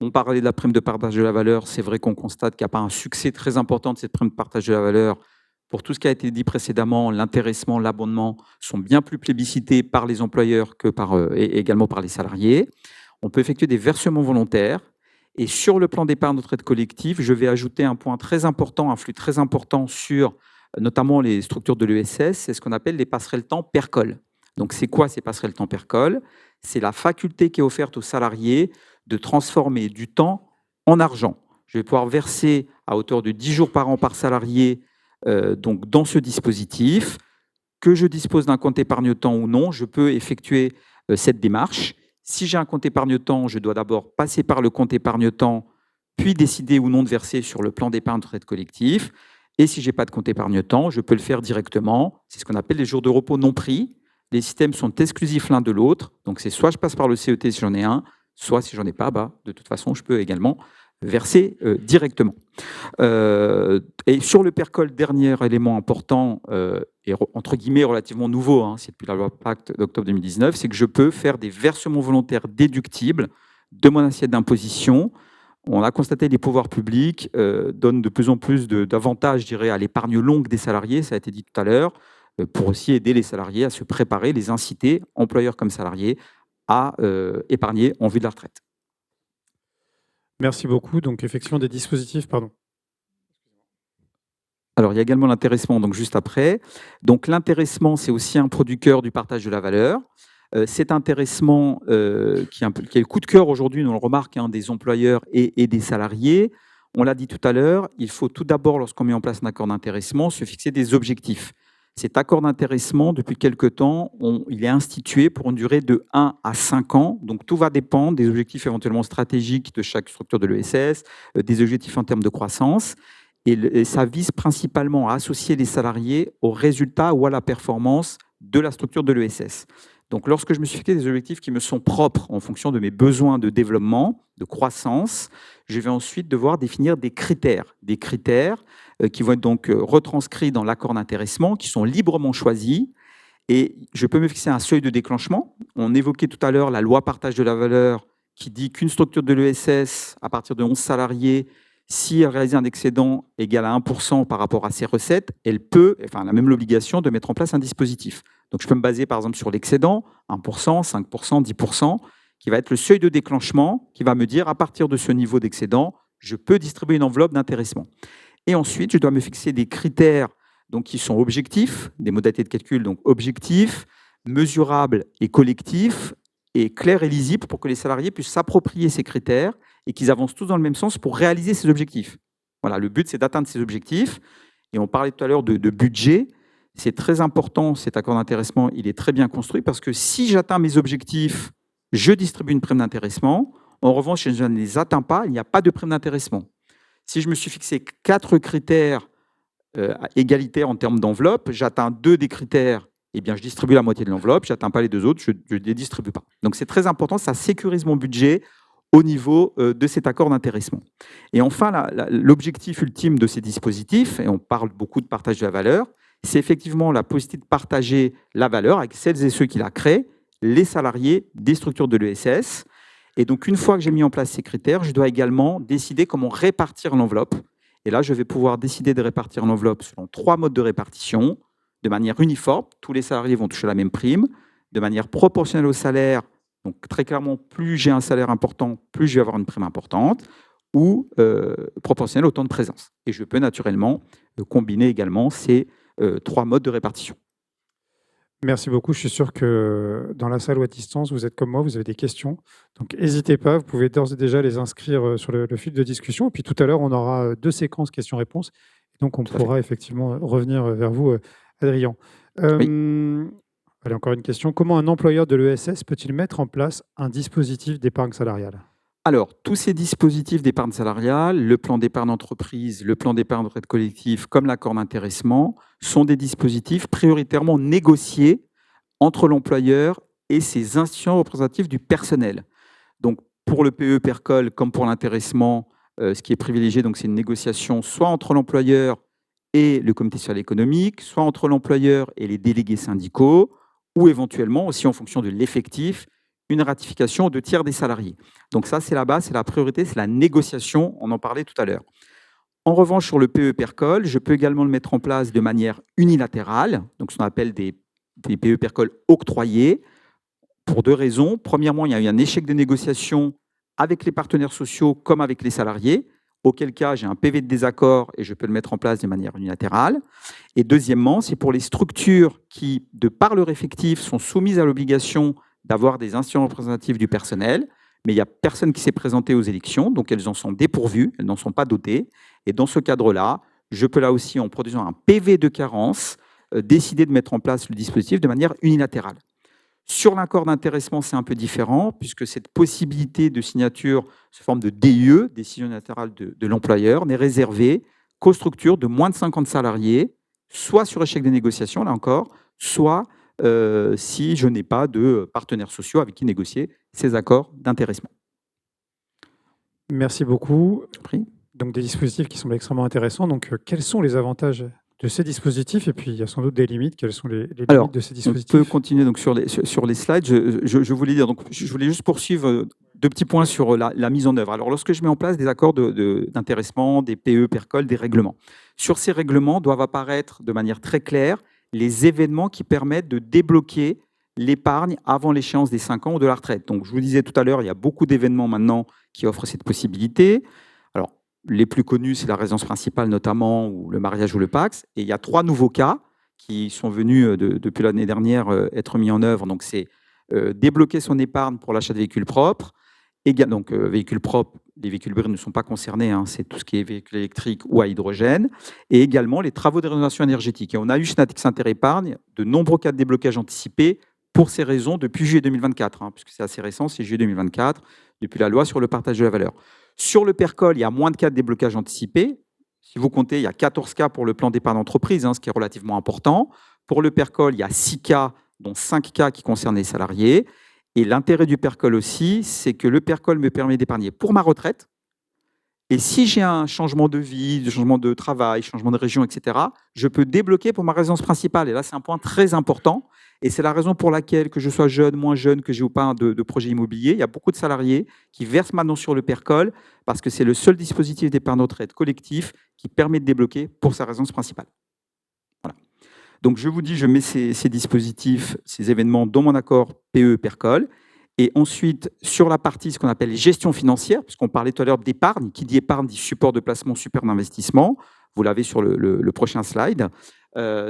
On parlait de la prime de partage de la valeur. C'est vrai qu'on constate qu'il n'y a pas un succès très important de cette prime de partage de la valeur. Pour tout ce qui a été dit précédemment, l'intéressement, l'abondement sont bien plus plébiscités par les employeurs que et également par les salariés. On peut effectuer des versements volontaires. Et sur le plan d'épargne retraite collective, je vais ajouter un point très important, un flux très important sur notamment les structures de l'ESS, c'est ce qu'on appelle les passerelles temps PERCOL. Donc c'est quoi ces passerelles temps PERCOL? C'est la faculté qui est offerte aux salariés de transformer du temps en argent. Je vais pouvoir verser à hauteur de 10 jours par an par salarié donc dans ce dispositif. Que je dispose d'un compte épargne-temps ou non, je peux effectuer cette démarche. Si j'ai un compte épargne-temps, je dois d'abord passer par le compte épargne-temps, puis décider ou non de verser sur le plan d'épargne retraite collectif. Et si je n'ai pas de compte épargne-temps, je peux le faire directement. C'est ce qu'on appelle les jours de repos non pris. Les systèmes sont exclusifs l'un de l'autre. Donc c'est soit je passe par le CET si j'en ai un, soit si j'en ai pas, de toute façon, je peux également verser directement. Et sur le PERCOL, dernier élément important, et entre guillemets relativement nouveau, c'est depuis la loi Pacte d'octobre 2019, c'est que je peux faire des versements volontaires déductibles de mon assiette d'imposition. On a constaté que les pouvoirs publics donnent de plus en plus d'avantages, je dirais, à l'épargne longue des salariés, ça a été dit tout à l'heure, pour aussi aider les salariés à se préparer, les inciter, employeurs comme salariés, à épargner en vue de la retraite. Merci beaucoup. Donc, effectivement, des dispositifs, pardon. Alors, il y a également l'intéressement, donc juste après. Donc, l'intéressement, c'est aussi un produit cœur du partage de la valeur. Cet intéressement qui est le coup de cœur aujourd'hui, on le remarque, des employeurs et des salariés. On l'a dit tout à l'heure, il faut tout d'abord, lorsqu'on met en place un accord d'intéressement, se fixer des objectifs. Cet accord d'intéressement, depuis quelque temps, il est institué pour une durée de 1 à 5 ans. Donc, tout va dépendre des objectifs éventuellement stratégiques de chaque structure de l'ESS, des objectifs en termes de croissance. Et ça vise principalement à associer les salariés aux résultats ou à la performance de la structure de l'ESS. Donc, lorsque je me suis fixé des objectifs qui me sont propres en fonction de mes besoins de développement, de croissance, je vais ensuite devoir définir des critères qui vont être donc retranscrits dans l'accord d'intéressement, qui sont librement choisis. Et je peux me fixer un seuil de déclenchement. On évoquait tout à l'heure la loi partage de la valeur qui dit qu'une structure de l'ESS, à partir de 11 salariés, si elle réalise un excédent égal à 1% par rapport à ses recettes, elle a même l'obligation de mettre en place un dispositif. Donc je peux me baser par exemple sur l'excédent, 1%, 5%, 10%, qui va être le seuil de déclenchement, qui va me dire à partir de ce niveau d'excédent, je peux distribuer une enveloppe d'intéressement. Et ensuite, je dois me fixer des critères donc, qui sont objectifs, des modalités de calcul donc objectifs, mesurables et collectifs, et clairs et lisibles pour que les salariés puissent s'approprier ces critères et qu'ils avancent tous dans le même sens pour réaliser ces objectifs. Voilà, le but, c'est d'atteindre ces objectifs. Et on parlait tout à l'heure de budget. C'est très important, cet accord d'intéressement, il est très bien construit parce que si j'atteins mes objectifs, je distribue une prime d'intéressement. En revanche, si je ne les atteins pas, il n'y a pas de prime d'intéressement. Si je me suis fixé 4 critères égalitaires en termes d'enveloppe, j'atteins 2 des critères, eh bien, je distribue la moitié de l'enveloppe, je n'atteins pas les 2 autres, je ne les distribue pas. Donc c'est très important, ça sécurise mon budget au niveau de cet accord d'intéressement. Et enfin, l'objectif ultime de ces dispositifs, et on parle beaucoup de partage de la valeur, c'est effectivement la possibilité de partager la valeur avec celles et ceux qui la créent, les salariés des structures de l'ESS. Et donc, une fois que j'ai mis en place ces critères, je dois également décider comment répartir l'enveloppe. Et là, je vais pouvoir décider de répartir l'enveloppe selon 3 modes de répartition, de manière uniforme, tous les salariés vont toucher la même prime, de manière proportionnelle au salaire, donc très clairement, plus j'ai un salaire important, plus je vais avoir une prime importante, ou proportionnelle au temps de présence. Et je peux naturellement combiner également ces 3 modes de répartition. Merci beaucoup. Je suis sûr que dans la salle ou à distance, vous êtes comme moi, vous avez des questions. Donc, n'hésitez pas, vous pouvez d'ores et déjà les inscrire sur le fil de discussion. Et puis tout à l'heure, on aura 2 séquences questions-réponses. Donc, on pourra effectivement revenir vers vous, Adrien. Oui. Allez, encore une question. Comment un employeur de l'ESS peut-il mettre en place un dispositif d'épargne salariale ? Alors, tous ces dispositifs d'épargne salariale, le plan d'épargne entreprise, le plan d'épargne retraite collective, comme l'accord d'intéressement, sont des dispositifs prioritairement négociés entre l'employeur et ses institutions représentatives du personnel. Donc, pour le PE-PERCOL, comme pour l'intéressement, ce qui est privilégié, donc c'est une négociation soit entre l'employeur et le comité social économique, soit entre l'employeur et les délégués syndicaux, ou éventuellement, aussi en fonction de l'effectif, une ratification de tiers des salariés. Donc ça, c'est la base, c'est la priorité, c'est la négociation, on en parlait tout à l'heure. En revanche, sur le PE-PERCOL, je peux également le mettre en place de manière unilatérale, donc ce qu'on appelle des PE-PERCOL octroyés, pour 2 raisons. Premièrement, il y a eu un échec de négociation avec les partenaires sociaux comme avec les salariés, auquel cas j'ai un PV de désaccord et je peux le mettre en place de manière unilatérale. Et deuxièmement, c'est pour les structures qui, de par leur effectif, sont soumises à l'obligation d'avoir des instances représentatives du personnel, mais il n'y a personne qui s'est présenté aux élections, donc elles en sont dépourvues, elles n'en sont pas dotées. Et dans ce cadre-là, je peux là aussi, en produisant un PV de carence, décider de mettre en place le dispositif de manière unilatérale. Sur l'accord d'intéressement, c'est un peu différent, puisque cette possibilité de signature sous forme de DIE, décision unilatérale de l'employeur, n'est réservée qu'aux structures de moins de 50 salariés, soit sur échec des négociations, là encore, soit si je n'ai pas de partenaires sociaux avec qui négocier ces accords d'intéressement. Merci beaucoup. Pris. Donc des dispositifs qui semblent extrêmement intéressants. Donc quels sont les avantages de ces dispositifs? Et puis il y a sans doute des limites. Quelles sont les limites de ces dispositifs? On peut continuer donc sur les slides. Je voulais dire, donc, je voulais juste poursuivre deux petits points sur la mise en œuvre. Alors lorsque je mets en place des accords d'intéressement, des PE, PERCOL, des règlements, sur ces règlements doivent apparaître de manière très claire les événements qui permettent de débloquer l'épargne avant l'échéance des 5 ans ou de la retraite. Donc je vous disais tout à l'heure, il y a beaucoup d'événements maintenant qui offrent cette possibilité. Alors, les plus connus, c'est la résidence principale notamment, ou le mariage ou le PACS. Et il y a 3 nouveaux cas qui sont venus depuis l'année dernière être mis en œuvre. Donc, c'est débloquer son épargne pour l'achat de véhicules propres. Donc, véhicules propres, les véhicules hybrides ne sont pas concernés, hein, c'est tout ce qui est véhicules électriques ou à hydrogène. Et également les travaux de rénovation énergétique. Et on a eu chez Natixis Inter-Épargne de nombreux cas de déblocage anticipé pour ces raisons depuis juillet 2024, hein, puisque c'est assez récent, c'est juillet 2024, depuis la loi sur le partage de la valeur. Sur le PERCOL, il y a moins de cas de déblocage anticipé. Si vous comptez, il y a 14 cas pour le plan d'épargne d'entreprise, hein, ce qui est relativement important. Pour le PERCOL, il y a 6 cas, dont 5 cas qui concernent les salariés. Et l'intérêt du PERCOL aussi, c'est que le PERCOL me permet d'épargner pour ma retraite. Et si j'ai un changement de vie, changement de travail, changement de région, etc., je peux débloquer pour ma résidence principale. Et là, c'est un point très important. Et c'est la raison pour laquelle, que je sois jeune, moins jeune, que j'ai ou pas de projet immobilier, il y a beaucoup de salariés qui versent maintenant sur le PERCOL parce que c'est le seul dispositif d'épargne retraite collectif qui permet de débloquer pour sa résidence principale. Voilà. Donc, je vous dis, je mets ces dispositifs, ces événements dans mon accord PE-PERCOL. Et ensuite, sur la partie, ce qu'on appelle gestion financière, puisqu'on parlait tout à l'heure d'épargne, qui dit épargne dit support de placement, support d'investissement. Vous l'avez sur le prochain slide.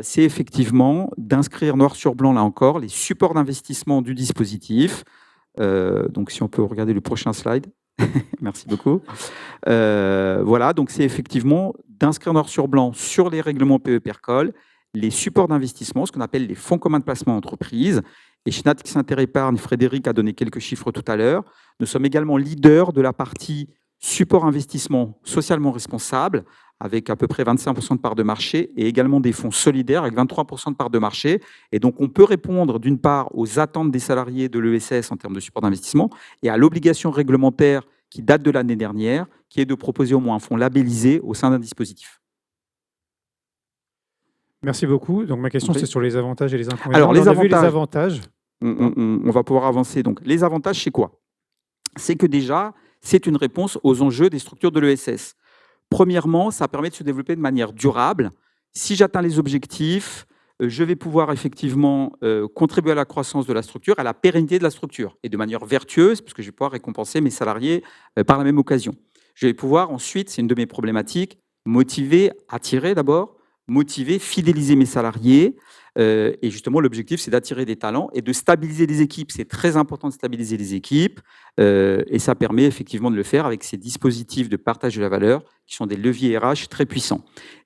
C'est effectivement d'inscrire noir sur blanc, là encore, les supports d'investissement du dispositif. Donc, si on peut regarder le prochain slide. Merci beaucoup. Voilà, donc c'est effectivement d'inscrire noir sur blanc sur les règlements PE-PERCOL, les supports d'investissement, ce qu'on appelle les fonds communs de placement d'entreprise. Et chez Natixis Inter-Épargne, Frédéric a donné quelques chiffres tout à l'heure. Nous sommes également leaders de la partie support investissement socialement responsable, avec à peu près 25% de part de marché, et également des fonds solidaires avec 23% de part de marché. Et donc, on peut répondre d'une part aux attentes des salariés de l'ESS en termes de support d'investissement et à l'obligation réglementaire qui date de l'année dernière, qui est de proposer au moins un fonds labellisé au sein d'un dispositif. Merci beaucoup. Donc ma question, c'est sur les avantages et les inconvénients. Alors, les avantages. On va pouvoir avancer. Donc, les avantages, c'est quoi? C'est que déjà, c'est une réponse aux enjeux des structures de l'ESS. Premièrement, ça permet de se développer de manière durable. Si j'atteins les objectifs, je vais pouvoir effectivement contribuer à la croissance de la structure, à la pérennité de la structure, et de manière vertueuse, parce que je vais pouvoir récompenser mes salariés par la même occasion. Je vais pouvoir ensuite, c'est une de mes problématiques, motiver, attirer d'abord, motiver, fidéliser mes salariés. Et justement, l'objectif, c'est d'attirer des talents et de stabiliser les équipes. C'est très important de stabiliser les équipes. Et ça permet effectivement de le faire avec ces dispositifs de partage de la valeur qui sont des leviers RH très puissants.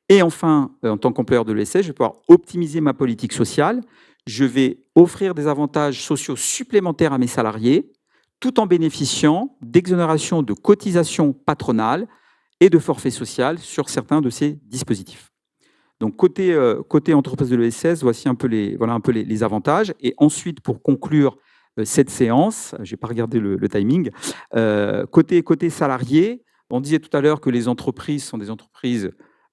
Et enfin, en tant qu'employeur de l'ESS, je vais pouvoir optimiser ma politique sociale. Je vais offrir des avantages sociaux supplémentaires à mes salariés tout en bénéficiant d'exonérations de cotisations patronales et de forfait social sur certains de ces dispositifs. Donc, côté entreprise de l'ESS, voici un peu les avantages. Et ensuite, pour conclure cette séance, je n'ai pas regardé le timing, côté salarié, on disait tout à l'heure que les entreprises sont des entreprises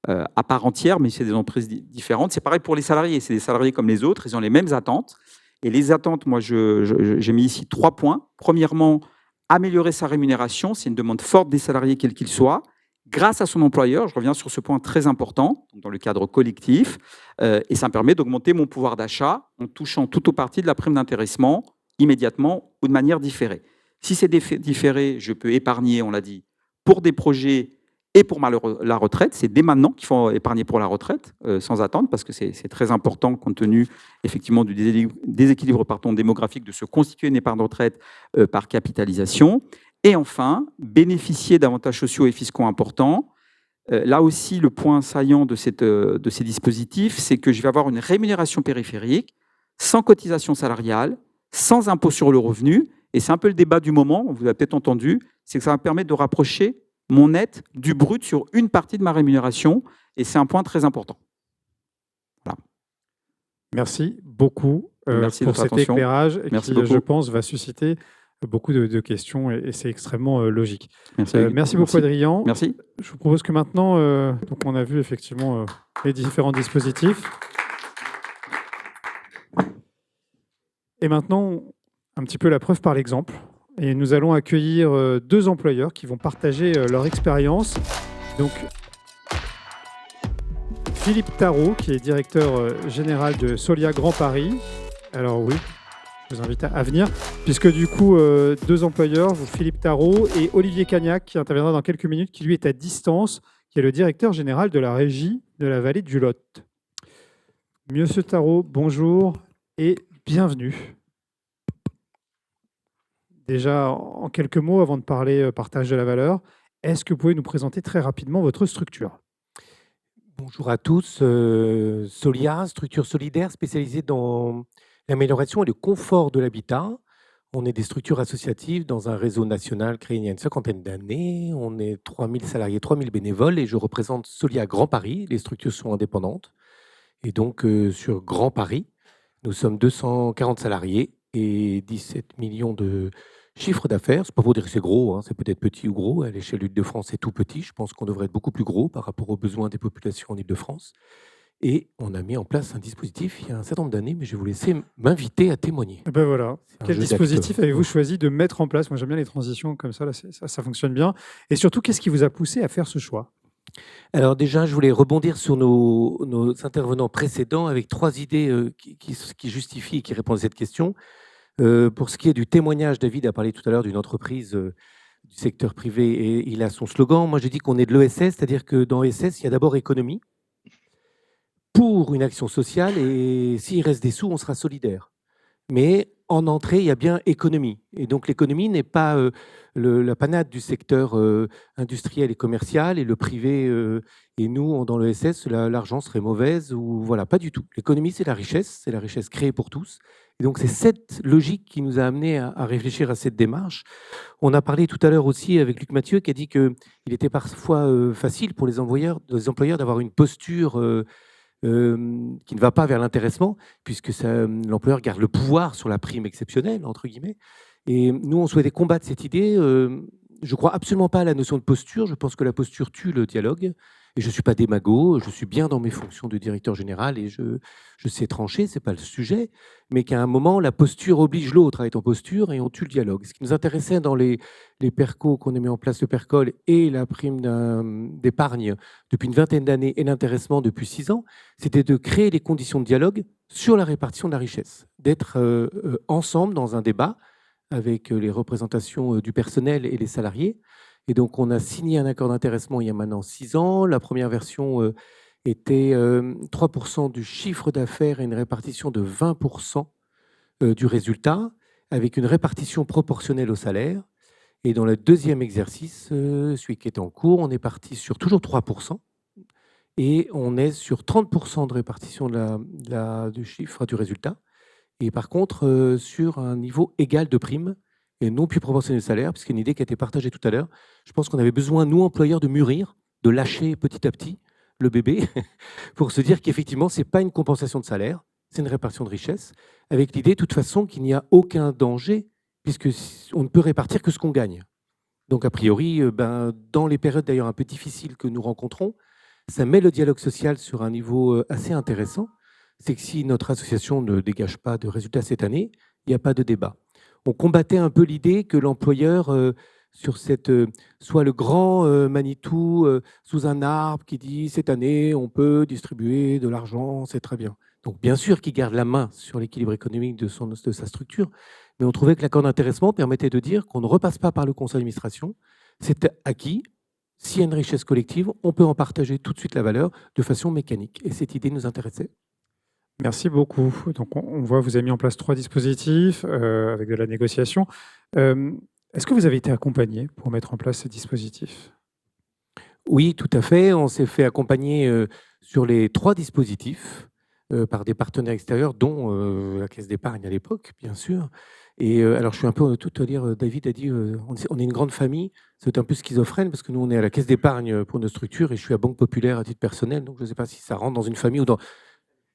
à part entière, mais c'est des entreprises différentes. C'est pareil pour les salariés. C'est des salariés comme les autres, ils ont les mêmes attentes. Et les attentes, moi, j'ai mis ici 3 points. Premièrement, améliorer sa rémunération. C'est une demande forte des salariés, quels qu'ils soient, grâce à son employeur. Je reviens sur ce point très important, dans le cadre collectif. Et ça me permet d'augmenter mon pouvoir d'achat en touchant tout ou partie de la prime d'intéressement immédiatement ou de manière différée. Si c'est différé, je peux épargner, on l'a dit, pour des projets et pour la retraite. C'est dès maintenant qu'il faut épargner pour la retraite, sans attendre, parce que c'est très important compte tenu effectivement du déséquilibre démographique de se constituer une épargne de retraite par capitalisation. Et enfin, bénéficier d'avantages sociaux et fiscaux importants. Là aussi, le point saillant de ces dispositifs, c'est que je vais avoir une rémunération périphérique sans cotisation salariale, sans impôt sur le revenu. Et c'est un peu le débat du moment, vous l'avez peut-être entendu, c'est que ça va me permettre de rapprocher mon net du brut sur une partie de ma rémunération. Et c'est un point très important. Voilà. Merci beaucoup Merci pour de votre cet attention. éclairage Merci qui, beaucoup. je pense, va susciter beaucoup de questions et c'est extrêmement logique. Merci, merci beaucoup, Adrien. Merci. Je vous propose que maintenant, donc on a vu effectivement les différents dispositifs. Et maintenant, un petit peu la preuve par l'exemple. Et nous allons accueillir deux employeurs qui vont partager leur expérience. Donc, Philippe Tarot, qui est directeur général de Solia Grand Paris. Alors oui, je vous invite à venir, puisque du coup, deux employeurs, vous, Philippe Tarot et Olivier Cagnac, qui interviendra dans quelques minutes, qui lui est à distance, qui est le directeur général de la régie de la vallée du Lot. Monsieur Tarot, bonjour et bienvenue. Déjà, en quelques mots, avant de parler partage de la valeur, est-ce que vous pouvez nous présenter très rapidement votre structure ? Bonjour à tous. Solia, structure solidaire spécialisée dans l'amélioration et le confort de l'habitat. On est des structures associatives dans un réseau national créé il y a une 50aine d'années. On est 3000 salariés, 3000 bénévoles et je représente Solia Grand Paris. Les structures sont indépendantes. Et donc, sur Grand Paris, nous sommes 240 salariés et 17 millions de chiffre d'affaires. C'est pas pour dire que c'est gros, hein, c'est peut-être petit ou gros. À l'échelle d'Île-de-France, c'est tout petit. Je pense qu'on devrait être beaucoup plus gros par rapport aux besoins des populations en Île-de-France. Et on a mis en place un dispositif il y a un certain nombre d'années, mais je vais vous laisser m'inviter à témoigner. Et ben voilà. Un Quel jeu dispositif d'acteurs. avez-vous choisi de mettre en place ? Moi, j'aime bien les transitions comme ça, là, ça fonctionne bien. Et surtout, qu'est-ce qui vous a poussé à faire ce choix ? Alors déjà, je voulais rebondir sur nos intervenants précédents avec trois idées qui justifient et qui répondent à cette question. Pour ce qui est du témoignage, David a parlé tout à l'heure d'une entreprise du secteur privé et il a son slogan. Moi, je dis qu'on est de l'ESS, c'est-à-dire que dans l'ESS, il y a d'abord économie pour une action sociale et s'il reste des sous, on sera solidaire. Mais en entrée, il y a bien économie. Et donc l'économie n'est pas la panade du secteur industriel et commercial et le privé. Et nous, dans l'ESS, l'argent serait mauvaise ou voilà, pas du tout. L'économie, c'est la richesse créée pour tous. Et donc c'est cette logique qui nous a amené à réfléchir à cette démarche. On a parlé tout à l'heure aussi avec Luc Mathieu qui a dit qu'il était parfois facile pour les employeurs d'avoir une posture qui ne va pas vers l'intéressement, puisque l'employeur garde le pouvoir sur la prime exceptionnelle, entre guillemets. Et nous, on souhaitait combattre cette idée. Je ne crois absolument pas à la notion de posture. Je pense que la posture tue le dialogue. Et je ne suis pas démago, je suis bien dans mes fonctions de directeur général et je sais trancher, ce n'est pas le sujet, mais qu'à un moment, la posture oblige l'autre à être en posture et on tue le dialogue. Ce qui nous intéressait dans les PERCO qu'on a mis en place, le PERCOL et la prime d'épargne depuis une vingtaine d'années et l'intéressement depuis 6 ans, c'était de créer les conditions de dialogue sur la répartition de la richesse, d'être ensemble dans un débat avec les représentations du personnel et les salariés. Et donc, on a signé un accord d'intéressement il y a maintenant 6 ans. La première version était 3% du chiffre d'affaires et une répartition de 20% du résultat, avec une répartition proportionnelle au salaire. Et dans le deuxième exercice, celui qui est en cours, on est parti sur toujours 3%. Et on est sur 30% de répartition du chiffre du résultat. Et par contre, sur un niveau égal de prime, et non plus proportionnel au salaire, puisqu'il y a une idée qui a été partagée tout à l'heure. Je pense qu'on avait besoin, nous, employeurs, de mûrir, de lâcher petit à petit le bébé, pour se dire qu'effectivement, ce n'est pas une compensation de salaire, c'est une répartition de richesse, avec l'idée, de toute façon, qu'il n'y a aucun danger, puisqu'on ne peut répartir que ce qu'on gagne. Donc, a priori, dans les périodes d'ailleurs un peu difficiles que nous rencontrons, ça met le dialogue social sur un niveau assez intéressant. C'est que si notre association ne dégage pas de résultats cette année, il n'y a pas de débat. On combattait un peu l'idée que l'employeur, soit le grand Manitou sous un arbre qui dit « cette année, on peut distribuer de l'argent, c'est très bien ». Donc bien sûr qu'il garde la main sur l'équilibre économique de sa structure, mais on trouvait que l'accord d'intéressement permettait de dire qu'on ne repasse pas par le conseil d'administration, c'est acquis. S'il y a une richesse collective, on peut en partager tout de suite la valeur de façon mécanique. Et cette idée nous intéressait. Merci beaucoup. Donc, on voit que vous avez mis en place 3 dispositifs avec de la négociation. Est-ce que vous avez été accompagné pour mettre en place ces dispositifs? Oui, tout à fait. On s'est fait accompagner sur les 3 dispositifs par des partenaires extérieurs, dont la Caisse d'épargne à l'époque, bien sûr. Et alors, je suis un peu tout à dire, David a dit, on est une grande famille. C'est un peu schizophrène parce que nous, on est à la Caisse d'épargne pour nos structures et je suis à Banque Populaire à titre personnel. Donc, je ne sais pas si ça rentre dans une famille ou dans...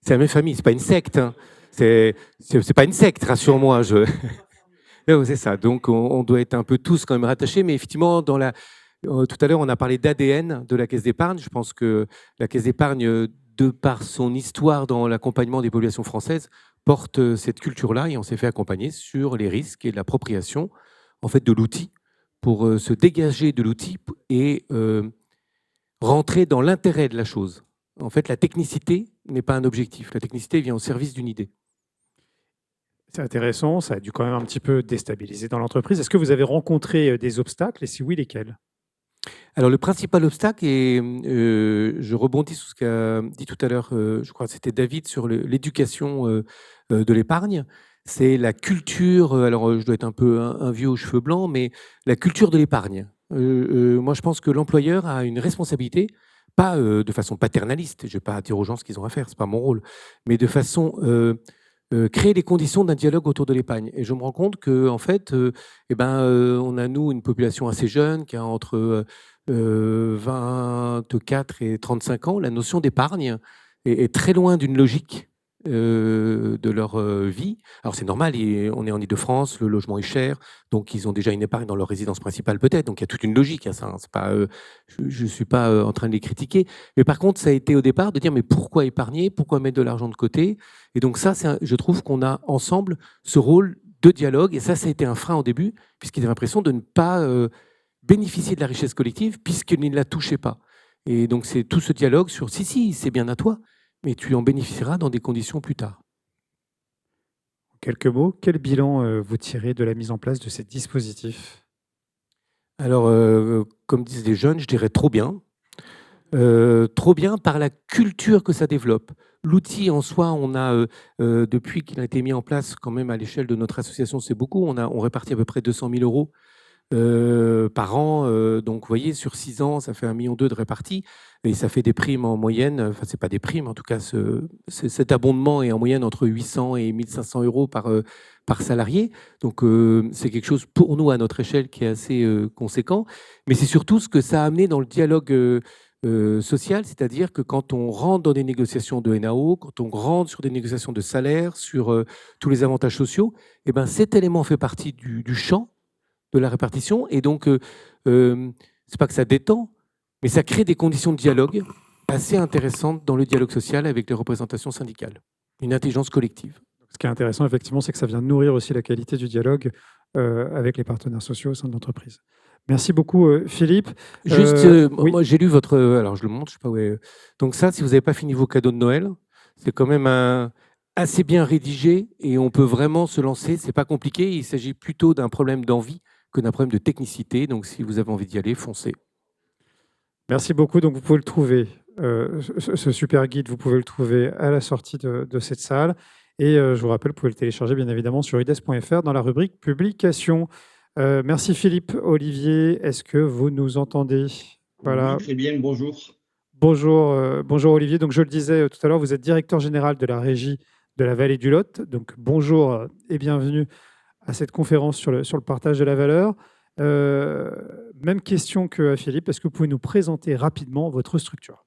C'est la même famille, c'est pas une secte. Hein. C'est pas une secte, rassure-moi. Non, c'est ça. Donc, on doit être un peu tous quand même rattachés. Mais effectivement, tout à l'heure, on a parlé d'ADN de la Caisse d'épargne. Je pense que la Caisse d'épargne, de par son histoire dans l'accompagnement des populations françaises, porte cette culture-là et on s'est fait accompagner sur les risques et l'appropriation en fait, de l'outil pour se dégager de l'outil et rentrer dans l'intérêt de la chose. En fait, la technicité n'est pas un objectif. La technicité vient au service d'une idée. C'est intéressant, ça a dû quand même un petit peu déstabiliser dans l'entreprise. Est-ce que vous avez rencontré des obstacles et si oui, lesquels? Alors, le principal obstacle, et je rebondis sur ce qu'a dit tout à l'heure, je crois que c'était David, sur l'éducation de l'épargne, c'est la culture, alors je dois être un peu un vieux aux cheveux blancs, mais la culture de l'épargne. Moi, je pense que l'employeur a une responsabilité, pas de façon paternaliste, je ne vais pas dire aux gens ce qu'ils ont à faire, ce n'est pas mon rôle, mais de façon... créer les conditions d'un dialogue autour de l'épargne. Et je me rends compte qu'en fait, on a, nous, une population assez jeune qui a entre 24 et 35 ans. La notion d'épargne est très loin d'une logique de leur vie. Alors c'est normal, on est en Ile-de-France, le logement est cher, donc ils ont déjà une épargne dans leur résidence principale peut-être, donc il y a toute une logique à ça. Hein. C'est pas, je ne suis pas en train de les critiquer, mais par contre ça a été au départ de dire mais pourquoi épargner, pourquoi mettre de l'argent de côté? Et donc ça, je trouve qu'on a ensemble ce rôle de dialogue, et ça a été un frein au début, puisqu'ils avaient l'impression de ne pas bénéficier de la richesse collective, puisqu'ils ne la touchaient pas. Et donc c'est tout ce dialogue sur si, c'est bien à toi, mais tu en bénéficieras dans des conditions plus tard. En quelques mots, quel bilan vous tirez de la mise en place de ces dispositifs? Alors, comme disent les jeunes, je dirais trop bien. Trop bien par la culture que ça développe. L'outil en soi, on a, depuis qu'il a été mis en place, quand même à l'échelle de notre association, c'est beaucoup. On répartit à peu près 200 000 euros par an. Donc, vous voyez, sur 6 ans, ça fait 1,2 million de répartis. Et ça fait des primes en moyenne, enfin, ce n'est pas des primes, en tout cas, cet abondement est en moyenne entre 800 et 1 500 euros par salarié. Donc, c'est quelque chose pour nous, à notre échelle, qui est assez conséquent. Mais c'est surtout ce que ça a amené dans le dialogue social, c'est-à-dire que quand on rentre dans des négociations de NAO, quand on rentre sur des négociations de salaire, sur tous les avantages sociaux, eh ben, cet élément fait partie du champ de la répartition. Et donc, c'est pas que ça détend, mais ça crée des conditions de dialogue assez intéressantes dans le dialogue social avec les représentations syndicales. Une intelligence collective. Ce qui est intéressant, effectivement, c'est que ça vient nourrir aussi la qualité du dialogue avec les partenaires sociaux au sein de l'entreprise. Merci beaucoup, Philippe. Juste, oui. moi, j'ai lu votre... alors, je le montre, je sais pas où est... Donc ça, si vous n'avez pas fini vos cadeaux de Noël, c'est quand même assez bien rédigé et on peut vraiment se lancer. C'est pas compliqué. Il s'agit plutôt d'un problème d'envie que d'un problème de technicité. Donc, si vous avez envie d'y aller, foncez. Merci beaucoup. Donc, vous pouvez le trouver, ce super guide, vous pouvez le trouver à la sortie de cette salle. Et je vous rappelle, vous pouvez le télécharger, bien évidemment, sur ides.fr dans la rubrique publication. Merci Philippe. Olivier, est-ce que vous nous entendez? Voilà. Oui, très bien, bonjour. Bonjour Olivier. Donc, je le disais tout à l'heure, vous êtes directeur général de la régie de la Vallée du Lot. Donc, bonjour et bienvenue à cette conférence sur le partage de la valeur. Même question que à Philippe, est-ce que vous pouvez nous présenter rapidement votre structure?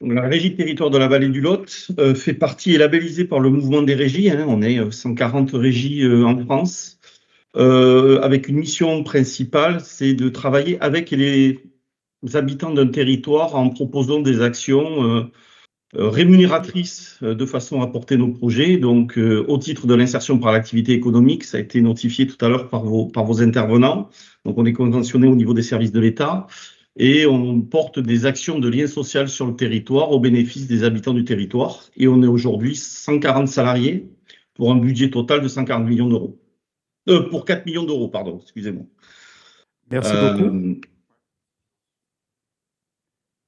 La régie de territoire de la Vallée du Lot fait partie, est labellisée par le mouvement des régies. Hein, on est 140 régies en France, avec une mission principale, c'est de travailler avec les habitants d'un territoire en proposant des actions rémunératrices de façon à porter nos projets. Donc, au titre de l'insertion par l'activité économique, ça a été notifié tout à l'heure par vos intervenants. Donc, on est conventionné au niveau des services de l'État. et on porte des actions de lien social sur le territoire au bénéfice des habitants du territoire. Et on est aujourd'hui 140 salariés pour un budget total de 140 millions d'euros. Pour 4 millions d'euros, pardon, excusez-moi. Merci beaucoup.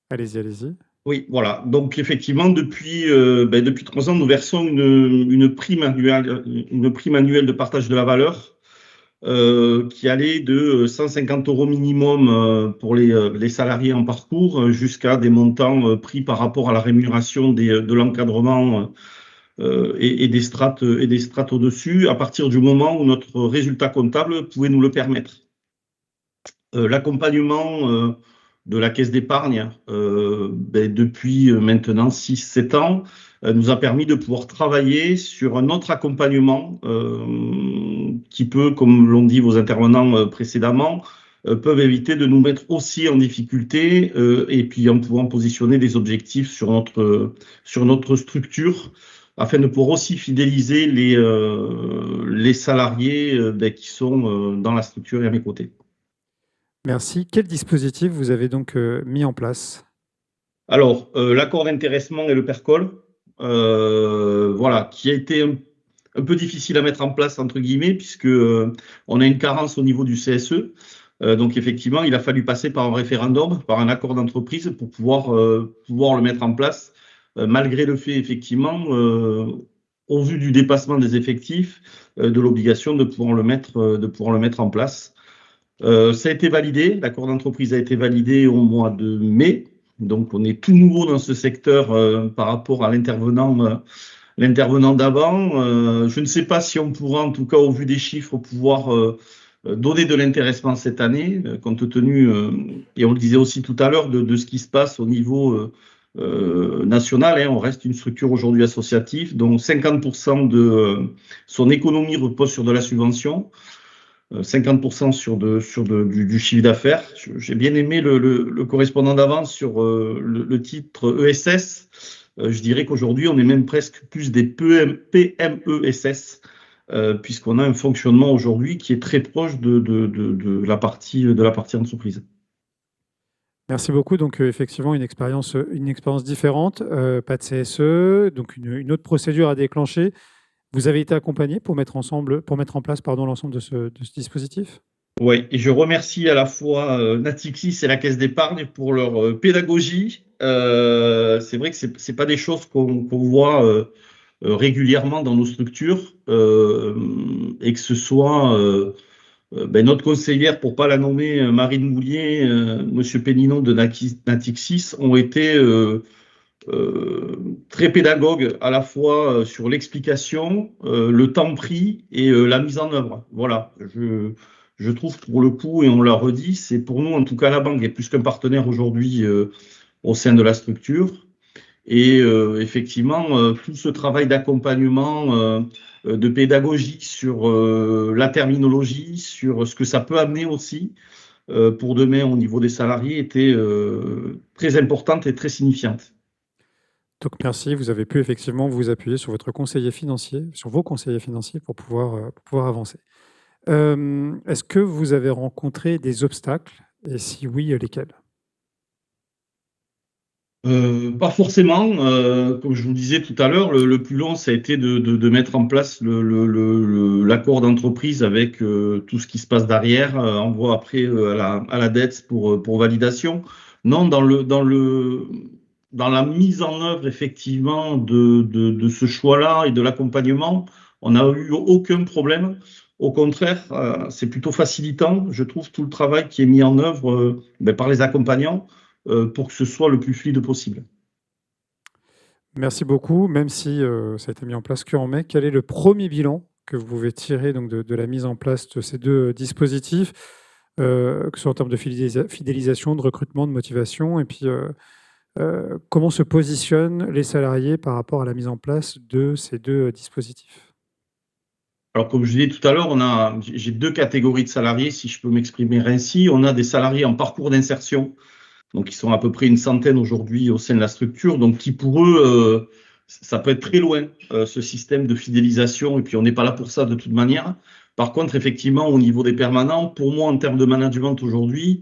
Allez-y, allez-y. Oui, voilà. Donc effectivement, depuis 3 ans, nous versons une prime annuelle de partage de la valeur qui allait de 150 € minimum pour les salariés en parcours jusqu'à des montants pris par rapport à la rémunération de l'encadrement et des strates au-dessus, à partir du moment où notre résultat comptable pouvait nous le permettre. L'accompagnement de la caisse d'épargne depuis maintenant 6-7 ans nous a permis de pouvoir travailler sur un autre accompagnement qui peut, comme l'ont dit vos intervenants précédemment, peuvent éviter de nous mettre aussi en difficulté et puis en pouvant positionner des objectifs sur notre structure afin de pouvoir aussi fidéliser les salariés qui sont dans la structure et à mes côtés. Merci. Quel dispositif vous avez donc mis en place? Alors, l'accord d'intéressement et le PERCOL, voilà, qui a été un peu difficile à mettre en place, entre guillemets, puisque on a une carence au niveau du CSE. Donc, effectivement, il a fallu passer par un référendum, par un accord d'entreprise pour pouvoir le mettre en place, malgré le fait, effectivement, au vu du dépassement des effectifs, de l'obligation de pouvoir le mettre en place. Ça a été validé, l'accord d'entreprise a été validé au mois de mai, donc on est tout nouveau dans ce secteur par rapport à l'intervenant d'avant. Je ne sais pas si on pourra, en tout cas au vu des chiffres, pouvoir donner de l'intéressement cette année, compte tenu, et on le disait aussi tout à l'heure, de ce qui se passe au niveau national. On reste une structure aujourd'hui associative, dont 50% de son économie repose sur de la subvention. 50% du chiffre d'affaires. J'ai bien aimé le correspondant d'avant sur le titre ESS. Je dirais qu'aujourd'hui, on est même presque plus des PMESS, puisqu'on a un fonctionnement aujourd'hui qui est très proche de la partie entreprise. Merci beaucoup. Donc, effectivement, une expérience différente, pas de CSE, donc une autre procédure à déclencher. Vous avez été accompagné pour mettre en place l'ensemble de ce dispositif? Oui, et je remercie à la fois Natixis et la Caisse d'épargne pour leur pédagogie. C'est vrai que c'est pas des choses qu'on voit régulièrement dans nos structures et que ce soit notre conseillère, pour pas la nommer, Marine Moulier, Monsieur Péninon de Natixis, ont été très pédagogue à la fois sur l'explication, le temps pris et la mise en œuvre. Voilà, je trouve pour le coup, et on l'a redit, c'est pour nous en tout cas la banque est plus qu'un partenaire aujourd'hui au sein de la structure. Et effectivement, tout ce travail d'accompagnement, de pédagogie sur la terminologie, sur ce que ça peut amener aussi pour demain au niveau des salariés était très importante et très signifiante. Donc merci, vous avez pu effectivement vous appuyer sur vos conseillers financiers pour pouvoir avancer. Est-ce que vous avez rencontré des obstacles et si oui, lesquels? Pas forcément. Comme je vous disais tout à l'heure, le plus long, ça a été de mettre en place l'accord d'entreprise avec tout ce qui se passe derrière, envoi après à la DETS pour validation. Non, dans la mise en œuvre effectivement de ce choix-là et de l'accompagnement, on n'a eu aucun problème. Au contraire, c'est plutôt facilitant, je trouve, tout le travail qui est mis en œuvre par les accompagnants pour que ce soit le plus fluide possible. Merci beaucoup. Même si ça a été mis en place qu'en mai, quel est le premier bilan que vous pouvez tirer donc, de la mise en place de ces deux dispositifs, que ce soit en termes de fidélisation, de recrutement, de motivation, et puis comment se positionnent les salariés par rapport à la mise en place de ces deux dispositifs? Alors, comme je disais tout à l'heure, j'ai deux catégories de salariés, si je peux m'exprimer ainsi. On a des salariés en parcours d'insertion, donc ils sont à peu près une centaine aujourd'hui au sein de la structure, donc qui pour eux, ça peut être très loin, ce système de fidélisation, et puis on n'est pas là pour ça de toute manière. Par contre, effectivement, au niveau des permanents, pour moi, en termes de management aujourd'hui,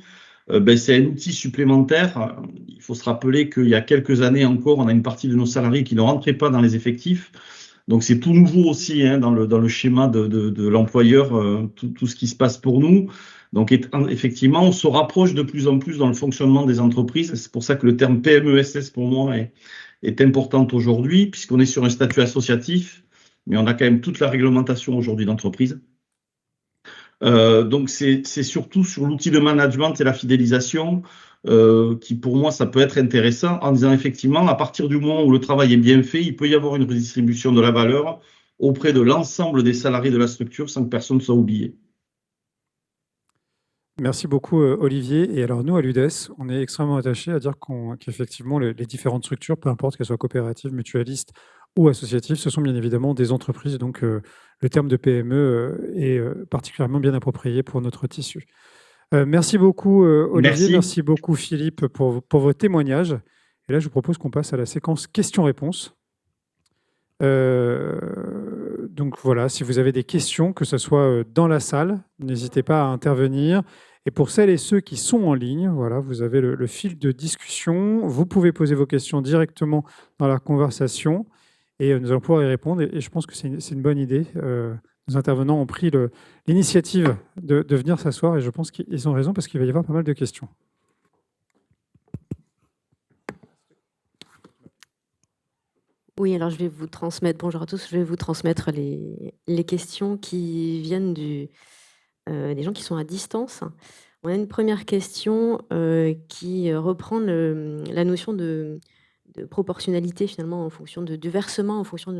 c'est un outil supplémentaire. Il faut se rappeler qu'il y a quelques années encore, on a une partie de nos salariés qui ne rentraient pas dans les effectifs. Donc c'est tout nouveau aussi dans le schéma de l'employeur, tout ce qui se passe pour nous. Donc effectivement, on se rapproche de plus en plus dans le fonctionnement des entreprises. C'est pour ça que le terme PME-SS pour moi est important aujourd'hui, puisqu'on est sur un statut associatif, mais on a quand même toute la réglementation aujourd'hui d'entreprise. Donc c'est surtout sur l'outil de management et la fidélisation qui pour moi ça peut être intéressant en disant effectivement à partir du moment où le travail est bien fait, il peut y avoir une redistribution de la valeur auprès de l'ensemble des salariés de la structure sans que personne ne soit oublié. Merci beaucoup Olivier. Et alors nous à l'UDES, on est extrêmement attachés à dire qu'effectivement les différentes structures, peu importe qu'elles soient coopératives, mutualistes ou associatives, ce sont bien évidemment des entreprises. Donc le terme de PME est particulièrement bien approprié pour notre tissu. Merci beaucoup Olivier, merci beaucoup Philippe pour vos témoignages. Et là je vous propose qu'on passe à la séquence questions-réponses. Donc voilà, si vous avez des questions, que ce soit dans la salle, n'hésitez pas à intervenir. Et pour celles et ceux qui sont en ligne, voilà, vous avez le fil de discussion. Vous pouvez poser vos questions directement dans la conversation et nous allons pouvoir y répondre. Et je pense que c'est une bonne idée. Nos intervenants ont pris l'initiative de venir s'asseoir et je pense qu'ils ont raison parce qu'il va y avoir pas mal de questions. Oui, alors je vais vous transmettre, bonjour à tous, je vais vous transmettre les questions qui viennent des gens qui sont à distance. On a une première question qui reprend la notion de proportionnalité finalement en fonction du versement, en fonction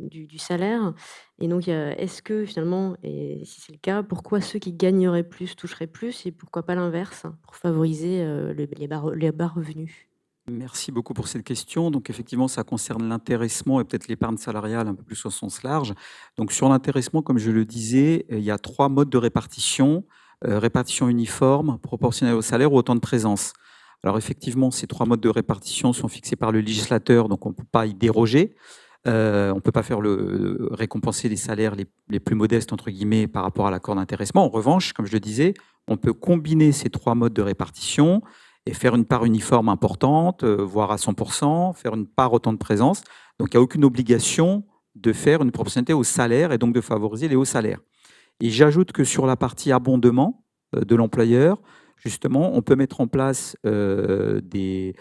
du salaire. Et donc, est-ce que finalement, et si c'est le cas, pourquoi ceux qui gagneraient plus toucheraient plus et pourquoi pas l'inverse pour favoriser les bas revenus? Merci beaucoup pour cette question. Donc effectivement, ça concerne l'intéressement et peut-être l'épargne salariale un peu plus au sens large. Donc sur l'intéressement, comme je le disais, il y a 3 modes de répartition. Répartition uniforme, proportionnelle au salaire ou au temps de présence. Alors effectivement, ces 3 modes de répartition sont fixés par le législateur, donc on ne peut pas y déroger. On ne peut pas récompenser les salaires les plus modestes, entre guillemets, par rapport à l'accord d'intéressement. En revanche, comme je le disais, on peut combiner ces 3 modes de répartition et faire une part uniforme importante, voire à 100%, faire une part au temps de présence. Donc, il n'y a aucune obligation de faire une proportionnalité au salaire et donc de favoriser les hauts salaires. Et j'ajoute que sur la partie abondement de l'employeur, justement, on peut mettre en place des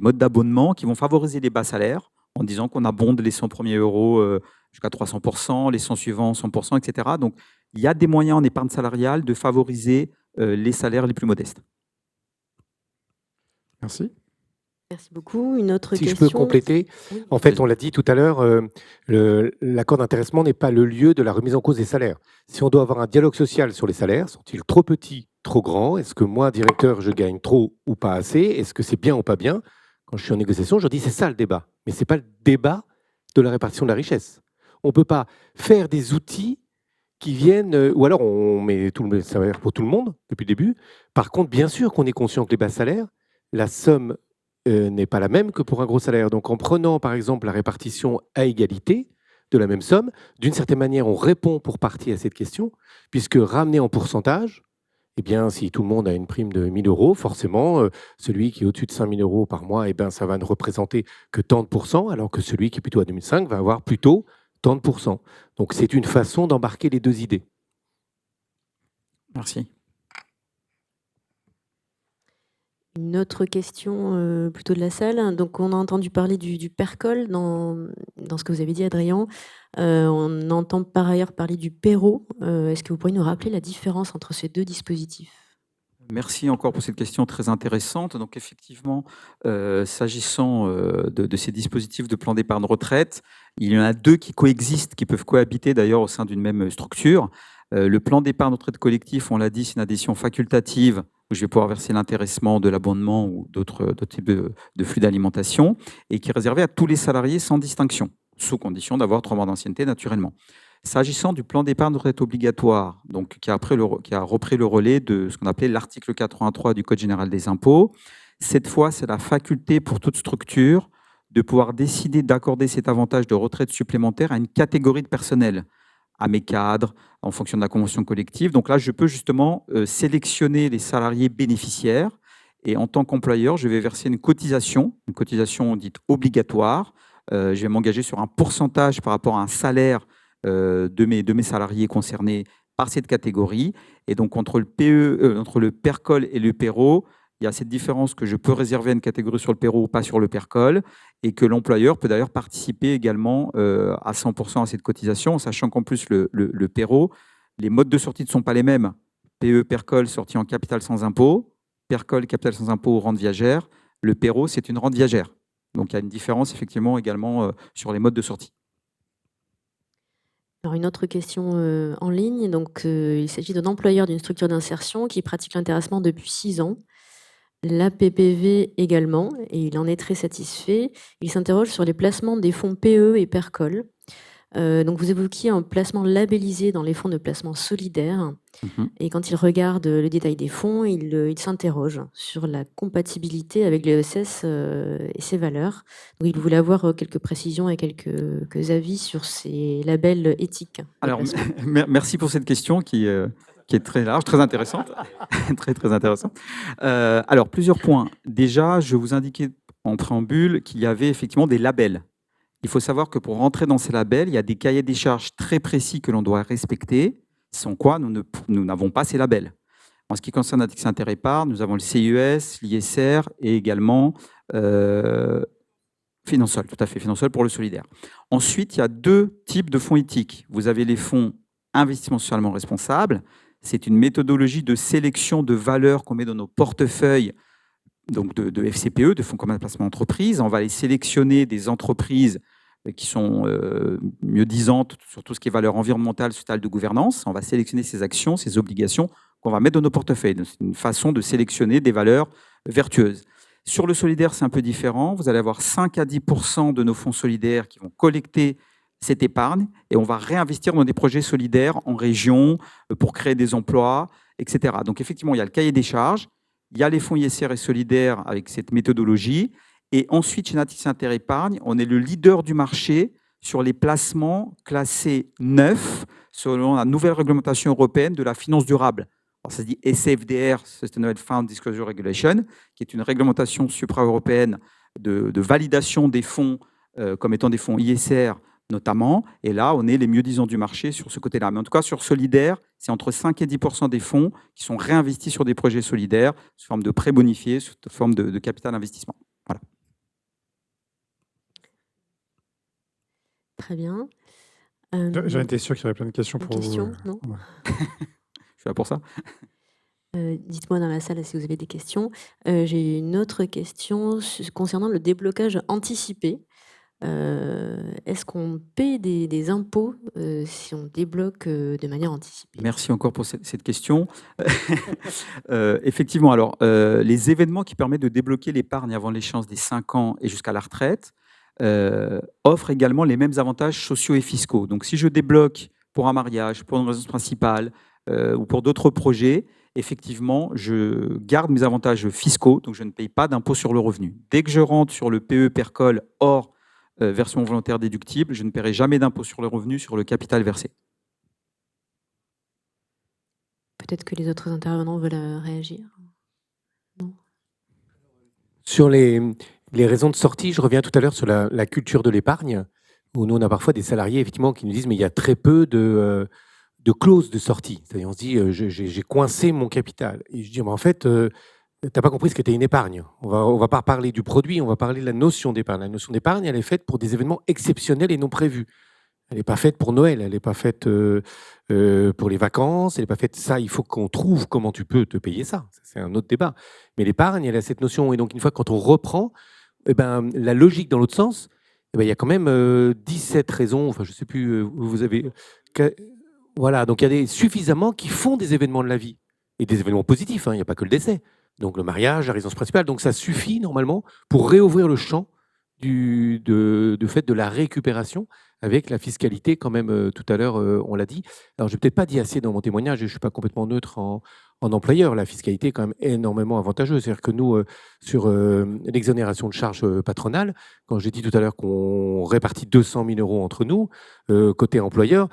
modes d'abonnement qui vont favoriser les bas salaires en disant qu'on abonde les 100 premiers euros jusqu'à 300%, les 100 suivants 100%, etc. Donc, il y a des moyens en épargne salariale de favoriser les salaires les plus modestes. Merci. Merci beaucoup. Une autre question. Si je peux compléter, oui. En fait, on l'a dit tout à l'heure, l'accord d'intéressement n'est pas le lieu de la remise en cause des salaires. Si on doit avoir un dialogue social sur les salaires, sont-ils trop petits, trop grands? Est-ce que moi, directeur, je gagne trop ou pas assez? Est-ce que c'est bien ou pas bien? Quand je suis en négociation, je dis c'est ça le débat. Mais ce n'est pas le débat de la répartition de la richesse. On ne peut pas faire des outils qui viennent, ou alors on met tout le salaire pour tout le monde depuis le début. Par contre, bien sûr qu'on est conscient que les bas salaires, la somme n'est pas la même que pour un gros salaire. Donc en prenant par exemple la répartition à égalité de la même somme, d'une certaine manière on répond pour partie à cette question, puisque ramener en pourcentage, eh bien, si tout le monde a une prime de 1 000 €, forcément, celui qui est au-dessus de 5 000 € par mois, eh bien, ça va ne représenter que tant de pourcents, alors que celui qui est plutôt à 2005 va avoir plutôt tant de pourcents. Donc c'est une façon d'embarquer les deux idées. Merci. Une autre question plutôt de la salle. Donc, on a entendu parler du PERCOL dans ce que vous avez dit, Adrien. On entend par ailleurs parler du PERO. Est-ce que vous pourriez nous rappeler la différence entre ces deux dispositifs? Merci encore pour cette question très intéressante. Donc effectivement, s'agissant de ces dispositifs de plan d'épargne retraite, il y en a 2 qui coexistent, qui peuvent cohabiter d'ailleurs au sein d'une même structure. Le plan d'épargne retraite collectif, on l'a dit, c'est une adhésion facultative où je vais pouvoir verser l'intéressement de l'abondement ou d'autres types de flux d'alimentation et qui est réservé à tous les salariés sans distinction, sous condition d'avoir 3 mois d'ancienneté naturellement. S'agissant du plan d'épargne retraite obligatoire, donc qui a repris le relais de ce qu'on appelait l'article 83 du Code général des impôts, cette fois, c'est la faculté pour toute structure de pouvoir décider d'accorder cet avantage de retraite supplémentaire à une catégorie de personnel, à mes cadres, en fonction de la convention collective. Donc là, je peux justement sélectionner les salariés bénéficiaires et en tant qu'employeur, je vais verser une cotisation dite obligatoire. Je vais m'engager sur un pourcentage par rapport à un salaire de mes salariés concernés par cette catégorie. Et donc, entre le PERCOL et le PERO, il y a cette différence que je peux réserver à une catégorie sur le PERO ou pas sur le PERCOL, et que l'employeur peut d'ailleurs participer également à 100% à cette cotisation, sachant qu'en plus, le PERO, les modes de sortie ne sont pas les mêmes. PE, PERCOL, sortie en capital sans impôt, PERCOL, capital sans impôt, rente viagère. Le PERO, c'est une rente viagère. Donc, il y a une différence effectivement également sur les modes de sortie. Alors une autre question en ligne. Donc, il s'agit d'un employeur d'une structure d'insertion qui pratique l'intéressement depuis 6 ans. La PPV également, et il en est très satisfait. Il s'interroge sur les placements des fonds PE et PERCOL. Donc vous évoquiez un placement labellisé dans les fonds de placement solidaire. Et quand il regarde le détail des fonds, il s'interroge sur la compatibilité avec l'ESS et ses valeurs. Donc il voulait avoir quelques précisions et quelques avis sur ces labels éthiques. Alors, merci pour cette question qui est très large, très intéressante. très intéressante. Alors, plusieurs points. Déjà, je vous indiquais en préambule qu'il y avait effectivement des labels. Il faut savoir que pour rentrer dans ces labels, il y a des cahiers des charges très précis que l'on doit respecter, sans quoi nous n'avons pas ces labels. En ce qui concerne l'Index Inter-Épargne, nous avons le CIES, l'ISR et également Finansol, tout à fait, Finansol pour le solidaire. Ensuite, il y a 2 types de fonds éthiques. Vous avez les fonds investissement socialement responsables. C'est une méthodologie de sélection de valeurs qu'on met dans nos portefeuilles, donc de FCPE, de fonds communs de placement d'entreprise. On va aller sélectionner des entreprises qui sont mieux disantes sur tout ce qui est valeurs environnementales, sociales, de gouvernance. On va sélectionner ces actions, ces obligations qu'on va mettre dans nos portefeuilles. C'est une façon de sélectionner des valeurs vertueuses. Sur le solidaire, c'est un peu différent. Vous allez avoir 5 à 10% de nos fonds solidaires qui vont collecter cette épargne et on va réinvestir dans des projets solidaires en région pour créer des emplois, etc. Donc effectivement, il y a le cahier des charges, il y a les fonds ISR et solidaires avec cette méthodologie. Et ensuite, chez Natixis Inter-Épargne, on est le leader du marché sur les placements classés neufs selon la nouvelle réglementation européenne de la finance durable. Alors, ça se dit SFDR, Sustainable Fund Disclosure Regulation, qui est une réglementation supra-européenne de validation des fonds comme étant des fonds ISR notamment. Et là, on est les mieux disants du marché sur ce côté-là. Mais en tout cas, sur solidaire, c'est entre 5 et 10% des fonds qui sont réinvestis sur des projets solidaires sous forme de prêts bonifiés, sous forme de capital investissement. Voilà. Très bien. J'en étais sûr qu'il y aurait plein de questions pour vous. Non Je suis là pour ça. Dites-moi dans la salle si vous avez des questions. J'ai une autre question concernant le déblocage anticipé. Est-ce qu'on paie des impôts si on débloque de manière anticipée? Merci encore pour cette question. Effectivement, alors, les événements qui permettent de débloquer l'épargne avant l'échéance des 5 ans et jusqu'à la retraite offrent également les mêmes avantages sociaux et fiscaux. Donc, si je débloque pour un mariage, pour une résidence principale ou pour d'autres projets, effectivement, je garde mes avantages fiscaux, donc je ne paye pas d'impôt sur le revenu. Dès que je rentre sur le PE PERCOL hors version volontaire déductible, je ne paierai jamais d'impôt sur le revenu sur le capital versé. Peut-être que les autres intervenants veulent réagir. Non. Sur les raisons de sortie, je reviens tout à l'heure sur la culture de l'épargne, où nous, on a parfois des salariés effectivement qui nous disent mais il y a très peu de clauses de sortie. C'est-à-dire, on se dit j'ai coincé mon capital. Et je dis mais en fait, tu n'as pas compris ce qu'était une épargne. On va pas parler du produit, on va parler de la notion d'épargne. La notion d'épargne, elle est faite pour des événements exceptionnels et non prévus. Elle n'est pas faite pour Noël, elle n'est pas faite pour les vacances, elle n'est pas faite ça. Il faut qu'on trouve comment tu peux te payer ça. C'est un autre débat. Mais l'épargne, elle a cette notion. Et donc, une fois, quand on reprend, la logique dans l'autre sens, il y a quand même 17 raisons. Enfin, je ne sais plus, vous avez... Voilà, donc il y a suffisamment qui font des événements de la vie. Et des événements positifs, il n'y a pas que le décès. Donc le mariage, la résidence principale. Donc ça suffit normalement pour réouvrir le champ du fait de la récupération avec la fiscalité quand même tout à l'heure, on l'a dit. Alors je n'ai peut-être pas dit assez dans mon témoignage, je ne suis pas complètement neutre en en employeur. La fiscalité est quand même énormément avantageuse. C'est-à-dire que nous, sur l'exonération de charges patronales, quand j'ai dit tout à l'heure qu'on répartit 200 000 € entre nous, côté employeur,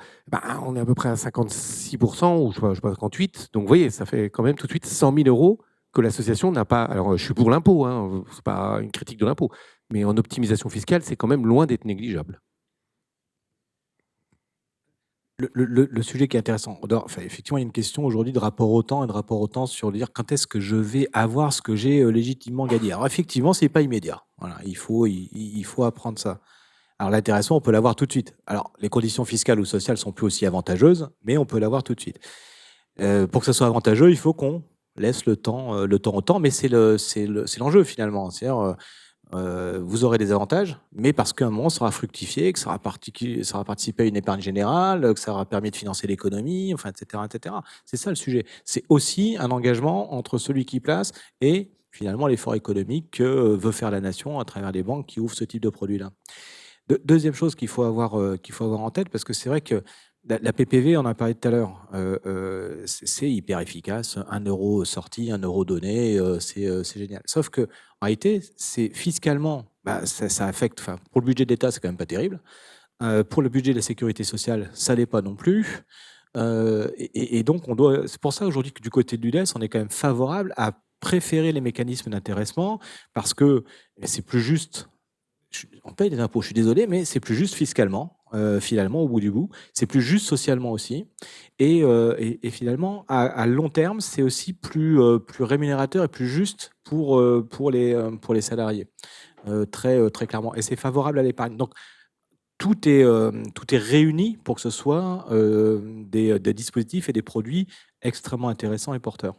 on est à peu près à 56% ou je sais pas 58%. Donc vous voyez, ça fait quand même tout de suite 100 000 € que l'association n'a pas. Alors je suis pour l'impôt, hein, c'est pas une critique de l'impôt, mais en optimisation fiscale, c'est quand même loin d'être négligeable. Le sujet qui est intéressant, effectivement, il y a une question aujourd'hui de rapport au temps et de rapport au temps sur dire quand est-ce que je vais avoir ce que j'ai légitimement gagné. Alors effectivement, c'est pas immédiat. Voilà, il faut apprendre ça. Alors l'intéressant, on peut l'avoir tout de suite. Alors les conditions fiscales ou sociales sont plus aussi avantageuses, mais on peut l'avoir tout de suite. Pour que ça soit avantageux, il faut qu'on laisse le temps au temps, mais c'est l'enjeu finalement. C'est-à-dire, vous aurez des avantages, mais parce qu'à un moment, ça aura fructifié, que ça aura participé à une épargne générale, que ça aura permis de financer l'économie, enfin, etc., etc. C'est ça le sujet. C'est aussi un engagement entre celui qui place et finalement l'effort économique que veut faire la nation à travers les banques qui ouvrent ce type de produit-là. Deuxième chose qu'il faut avoir en tête, parce que c'est vrai que la PPV, on en a parlé tout à l'heure, c'est hyper efficace. 1 € sorti, 1 € donné, c'est génial. Sauf que en réalité, c'est fiscalement, ça affecte. Enfin, pour le budget de l'État, c'est quand même pas terrible. Pour le budget de la sécurité sociale, ça l'est pas non plus. Et donc, c'est pour ça aujourd'hui que du côté de l'UDES, on est quand même favorable à préférer les mécanismes d'intéressement parce que c'est plus juste. On paye des impôts, je suis désolé, mais c'est plus juste fiscalement, finalement, au bout du bout. C'est plus juste socialement aussi. Et finalement, à long terme, c'est aussi plus rémunérateur et plus juste pour les salariés, très clairement. Et c'est favorable à l'épargne. Donc, tout est réuni pour que ce soit des dispositifs et des produits extrêmement intéressants et porteurs.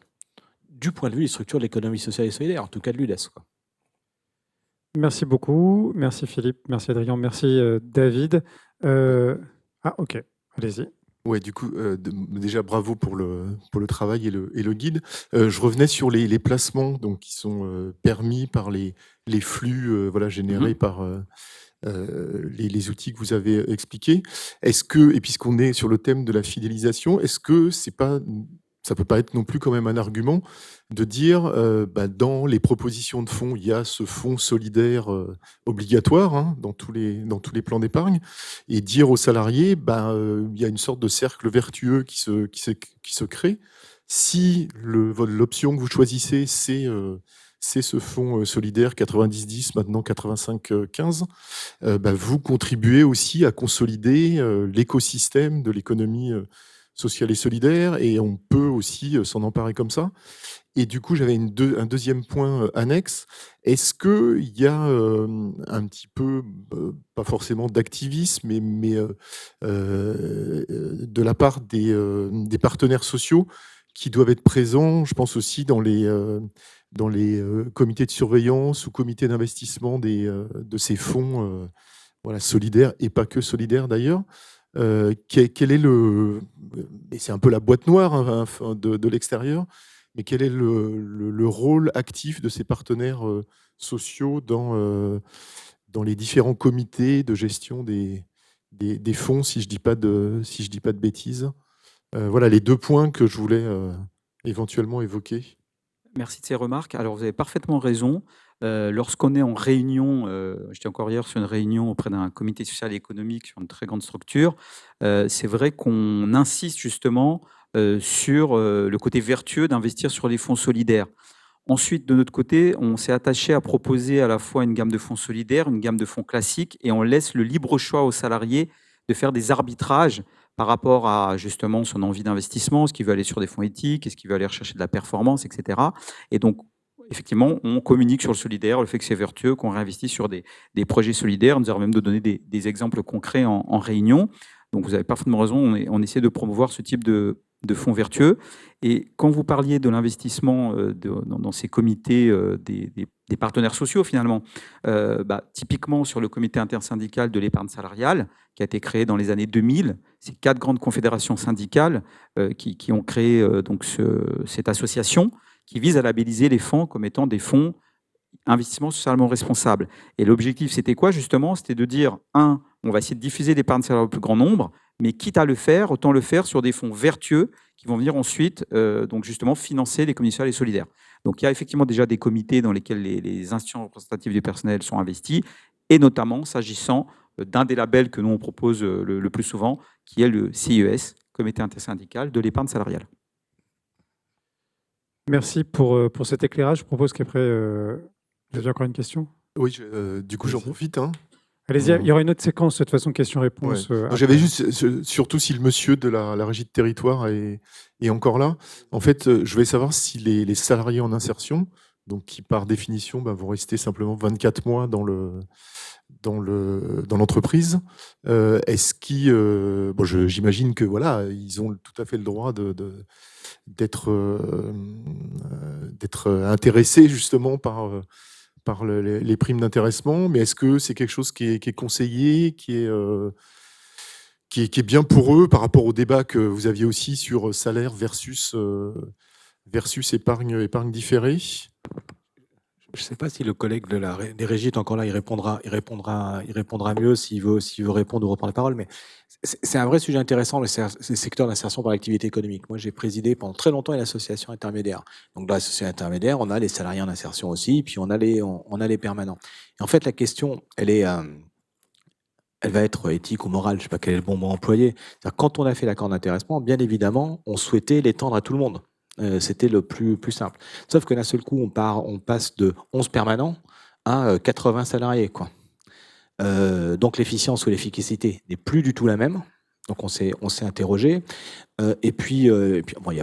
Du point de vue des structures de l'économie sociale et solidaire, en tout cas de l'UDES, quoi. Merci beaucoup. Merci Philippe, merci Adrien, merci David. Ok, allez-y. Ouais, du coup, déjà bravo pour le travail et le guide. Je revenais sur les placements donc, qui sont permis par les flux générés par les outils que vous avez expliqués. Est-ce que, et puisqu'on est sur le thème de la fidélisation, est-ce que ça peut pas être non plus quand même un argument de dire dans les propositions de fonds, il y a ce fonds solidaire obligatoire dans tous les plans d'épargne, et dire aux salariés il y a une sorte de cercle vertueux qui se crée. Si l'option que vous choisissez, c'est ce fonds solidaire 90-10, maintenant 85-15, vous contribuez aussi à consolider l'écosystème de l'économie sociale et solidaire, et on peut aussi s'en emparer comme ça. Et du coup, j'avais un deuxième point annexe. Est-ce qu'il y a un petit peu, pas forcément d'activisme, mais de la part des partenaires sociaux qui doivent être présents, je pense aussi dans les comités de surveillance ou comités d'investissement de ces fonds solidaires, et pas que solidaires d'ailleurs. Quel est et c'est un peu la boîte noire de l'extérieur, mais quel est le rôle actif de ces partenaires sociaux dans les différents comités de gestion des fonds, si je dis pas de bêtises. Voilà les deux points que je voulais éventuellement évoquer. Merci de ces remarques. Alors, vous avez parfaitement raison. Lorsqu'on est en réunion, j'étais encore hier sur une réunion auprès d'un comité social et économique sur une très grande structure, c'est vrai qu'on insiste justement sur le côté vertueux d'investir sur les fonds solidaires. Ensuite, de notre côté, on s'est attaché à proposer à la fois une gamme de fonds solidaires, une gamme de fonds classiques, et on laisse le libre choix aux salariés de faire des arbitrages par rapport à justement son envie d'investissement, est-ce qu'il veut aller sur des fonds éthiques, est-ce qu'il veut aller rechercher de la performance, etc. Et donc, effectivement, on communique sur le solidaire, le fait que c'est vertueux, qu'on réinvestit sur des projets solidaires. Nous avons même de donner des exemples concrets en réunion. Donc, vous avez parfaitement raison, on essaie de promouvoir ce type de fonds vertueux. Et quand vous parliez de l'investissement dans ces comités des partenaires sociaux, finalement, typiquement sur le comité intersyndical de l'épargne salariale, qui a été créé dans les années 2000, c'est 4 grandes confédérations syndicales qui ont créé cette association qui vise à labelliser les fonds comme étant des fonds investissement socialement responsables. Et l'objectif, c'était quoi justement? C'était de dire, on va essayer de diffuser l'épargne salariale au plus grand nombre, mais quitte à le faire, autant le faire sur des fonds vertueux qui vont venir ensuite donc justement financer l'économie sociale et solidaire. Donc il y a effectivement déjà des comités dans lesquels les institutions représentatives du personnel sont investies, et notamment s'agissant d'un des labels que nous on propose le plus souvent, qui est le CIES, Comité intersyndical de l'épargne salariale. Merci pour cet éclairage. Je propose qu'après, vous avez encore une question? Oui, du coup, j'en profite. Hein. Allez-y, il y aura une autre séquence, de toute façon, questions-réponses. Ouais. J'avais juste, surtout si le monsieur de la régie de territoire est encore là, en fait, je voulais savoir si les salariés en insertion, donc qui par définition vont rester simplement 24 mois dans l'entreprise, est-ce qu'ils, j'imagine que voilà, ils ont tout à fait le droit d'être intéressés justement par les primes d'intéressement, mais est-ce que c'est quelque chose qui est conseillé, qui est bien pour eux par rapport au débat que vous aviez aussi sur salaire versus épargne différée? Je ne sais pas si le collègue des régies est encore là, il répondra mieux s'il veut répondre ou reprendre la parole, mais c'est un vrai sujet intéressant, le secteur d'insertion par l'activité économique. Moi, j'ai présidé pendant très longtemps une association intermédiaire. Donc, dans l'association intermédiaire, on a les salariés en insertion aussi, puis on a les permanents. Et en fait, la question, elle va être éthique ou morale, je ne sais pas quel est le bon mot employé. Quand on a fait l'accord d'intéressement, bien évidemment, on souhaitait l'étendre à tout le monde. C'était le plus simple. Sauf que d'un seul coup, on passe de 11 permanents à 80 salariés, quoi. Donc l'efficience ou l'efficacité n'est plus du tout la même. Donc on s'est interrogé. Et puis bon, il y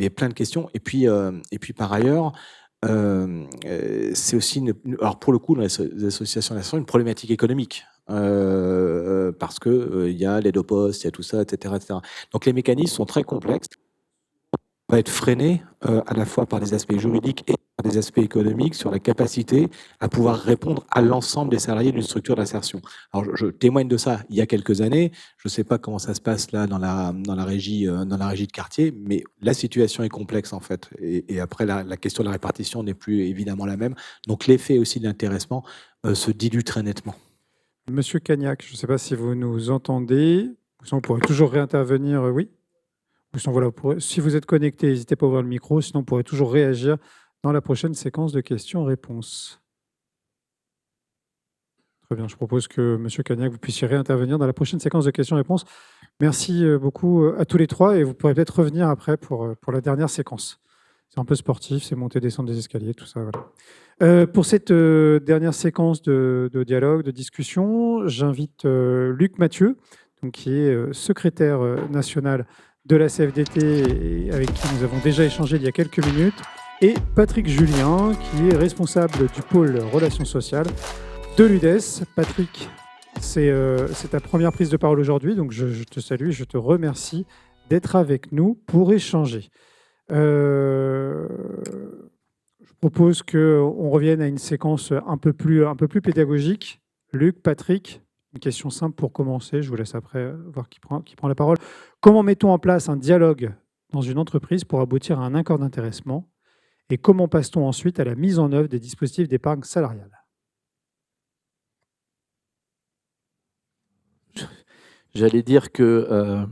a plein de questions. Et puis par ailleurs, c'est aussi alors pour le coup dans les associations d'insertion une problématique économique. Parce que il y a l'aide au poste, il y a tout ça, etc., etc. Donc les mécanismes sont très complexes. Va être freiné à la fois par des aspects juridiques et par des aspects économiques sur la capacité à pouvoir répondre à l'ensemble des salariés d'une structure d'insertion. Alors je témoigne de ça il y a quelques années. Je ne sais pas comment ça se passe là dans la régie de quartier, mais la situation est complexe en fait. Et après la question de la répartition n'est plus évidemment la même. Donc l'effet aussi de l'intéressement se dilue très nettement. Monsieur Cagnac, je ne sais pas si vous nous entendez. Sinon, on pourrait toujours réintervenir. Oui. Voilà, si vous êtes connecté, n'hésitez pas à ouvrir le micro, sinon on pourrait toujours réagir dans la prochaine séquence de questions-réponses. Très bien, je propose que M. Cagnac, vous puissiez réintervenir dans la prochaine séquence de questions-réponses. Merci beaucoup à tous les trois et vous pourrez peut-être revenir après pour la dernière séquence. C'est un peu sportif, c'est monter, descendre des escaliers, tout ça. Voilà. Pour cette dernière séquence de dialogue, de discussion, j'invite Luc Mathieu, donc, qui est secrétaire national de la CFDT, avec qui nous avons déjà échangé il y a quelques minutes, et Patrick Julien, qui est responsable du pôle relations sociales de l'UDES. Patrick, c'est ta première prise de parole aujourd'hui, donc je te salue et je te remercie d'être avec nous pour échanger. Je propose qu'on revienne à une séquence un peu plus pédagogique. Luc, Patrick, une question simple pour commencer, je vous laisse après voir qui prend la parole. Comment mettons en place un dialogue dans une entreprise pour aboutir à un accord d'intéressement? Et comment passe-t-on ensuite à la mise en œuvre des dispositifs d'épargne salariale? J'allais dire que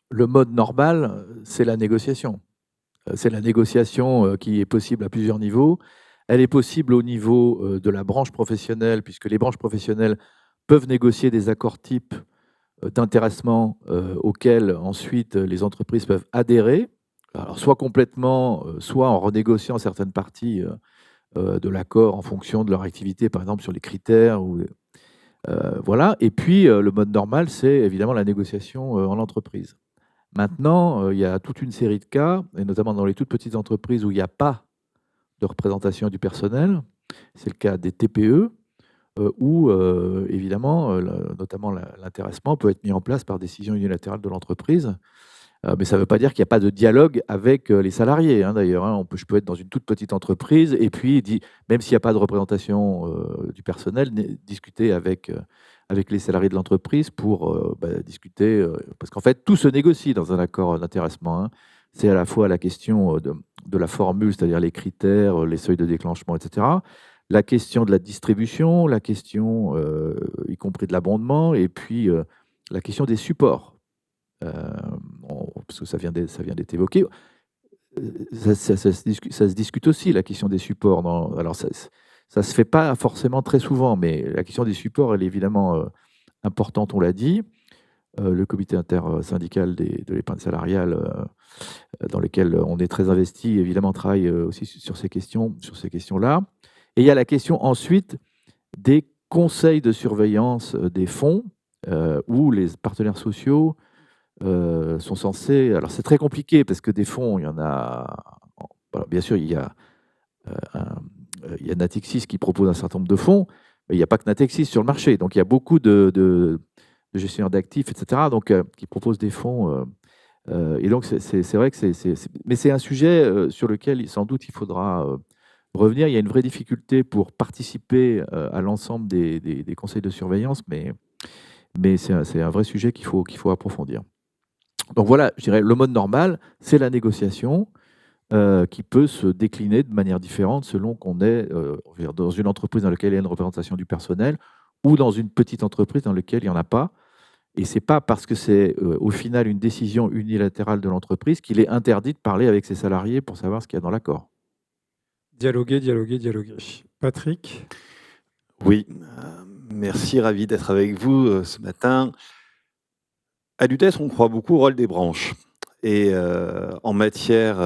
le mode normal, c'est la négociation. C'est la négociation qui est possible à plusieurs niveaux. Elle est possible au niveau de la branche professionnelle, puisque les branches professionnelles peuvent négocier des accords types d'intéressement auxquels ensuite les entreprises peuvent adhérer, alors soit complètement, soit en renégociant certaines parties de l'accord en fonction de leur activité, par exemple sur les critères. Voilà. Et puis le mode normal, c'est évidemment la négociation en entreprise. Maintenant, il y a toute une série de cas, et notamment dans les toutes petites entreprises où il n'y a pas de représentation du personnel. C'est le cas des TPE, où évidemment, notamment l'intéressement peut être mis en place par décision unilatérale de l'entreprise. Mais ça ne veut pas dire qu'il n'y a pas de dialogue avec les salariés, hein, d'ailleurs. Hein. Je peux être dans une toute petite entreprise et puis, même s'il n'y a pas de représentation du personnel, discuter avec les salariés de l'entreprise pour discuter. Parce qu'en fait, tout se négocie dans un accord d'intéressement. Hein. C'est à la fois la question de la formule, c'est-à-dire les critères, les seuils de déclenchement, etc., la question de la distribution, la question, y compris de l'abondement, et puis la question des supports. parce que ça vient d'être évoqué. Ça se discute aussi, la question des supports. Alors, ça ne se fait pas forcément très souvent, mais la question des supports, elle est évidemment importante, on l'a dit. Le comité intersyndical de l'épargne salariale, dans lequel on est très investi, évidemment, travaille aussi sur ces questions-là. Et il y a la question ensuite des conseils de surveillance des fonds, où les partenaires sociaux sont censés... Alors c'est très compliqué, parce que des fonds, il y en a... Alors, bien sûr, il y a Natixis qui propose un certain nombre de fonds, mais il n'y a pas que Natixis sur le marché. Donc il y a beaucoup de gestionnaires d'actifs, etc., donc, qui proposent des fonds. Et donc, c'est vrai que mais c'est un sujet sur lequel, sans doute, il faudra revenir. Il y a une vraie difficulté pour participer à l'ensemble des conseils de surveillance, mais c'est un vrai sujet qu'il faut approfondir. Donc voilà, je dirais, le mode normal, c'est la négociation qui peut se décliner de manière différente selon qu'on est dans une entreprise dans laquelle il y a une représentation du personnel ou dans une petite entreprise dans laquelle il n'y en a pas. Et ce n'est pas parce que c'est au final une décision unilatérale de l'entreprise qu'il est interdit de parler avec ses salariés pour savoir ce qu'il y a dans l'accord. Dialoguer. Patrick? Oui, merci, ravi d'être avec vous ce matin. À l'UDES, on croit beaucoup au rôle des branches. Et en matière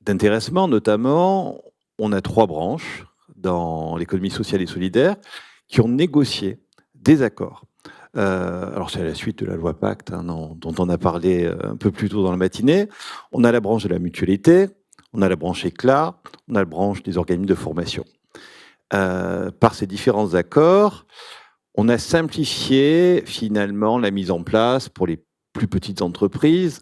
d'intéressement, notamment, on a 3 branches dans l'économie sociale et solidaire qui ont négocié des accords. Alors c'est à la suite de la loi Pacte, dont on a parlé un peu plus tôt dans la matinée. On a la branche de la mutualité, on a la branche éclat, on a la branche des organismes de formation. Par ces différents accords, on a simplifié finalement la mise en place pour les plus petites entreprises.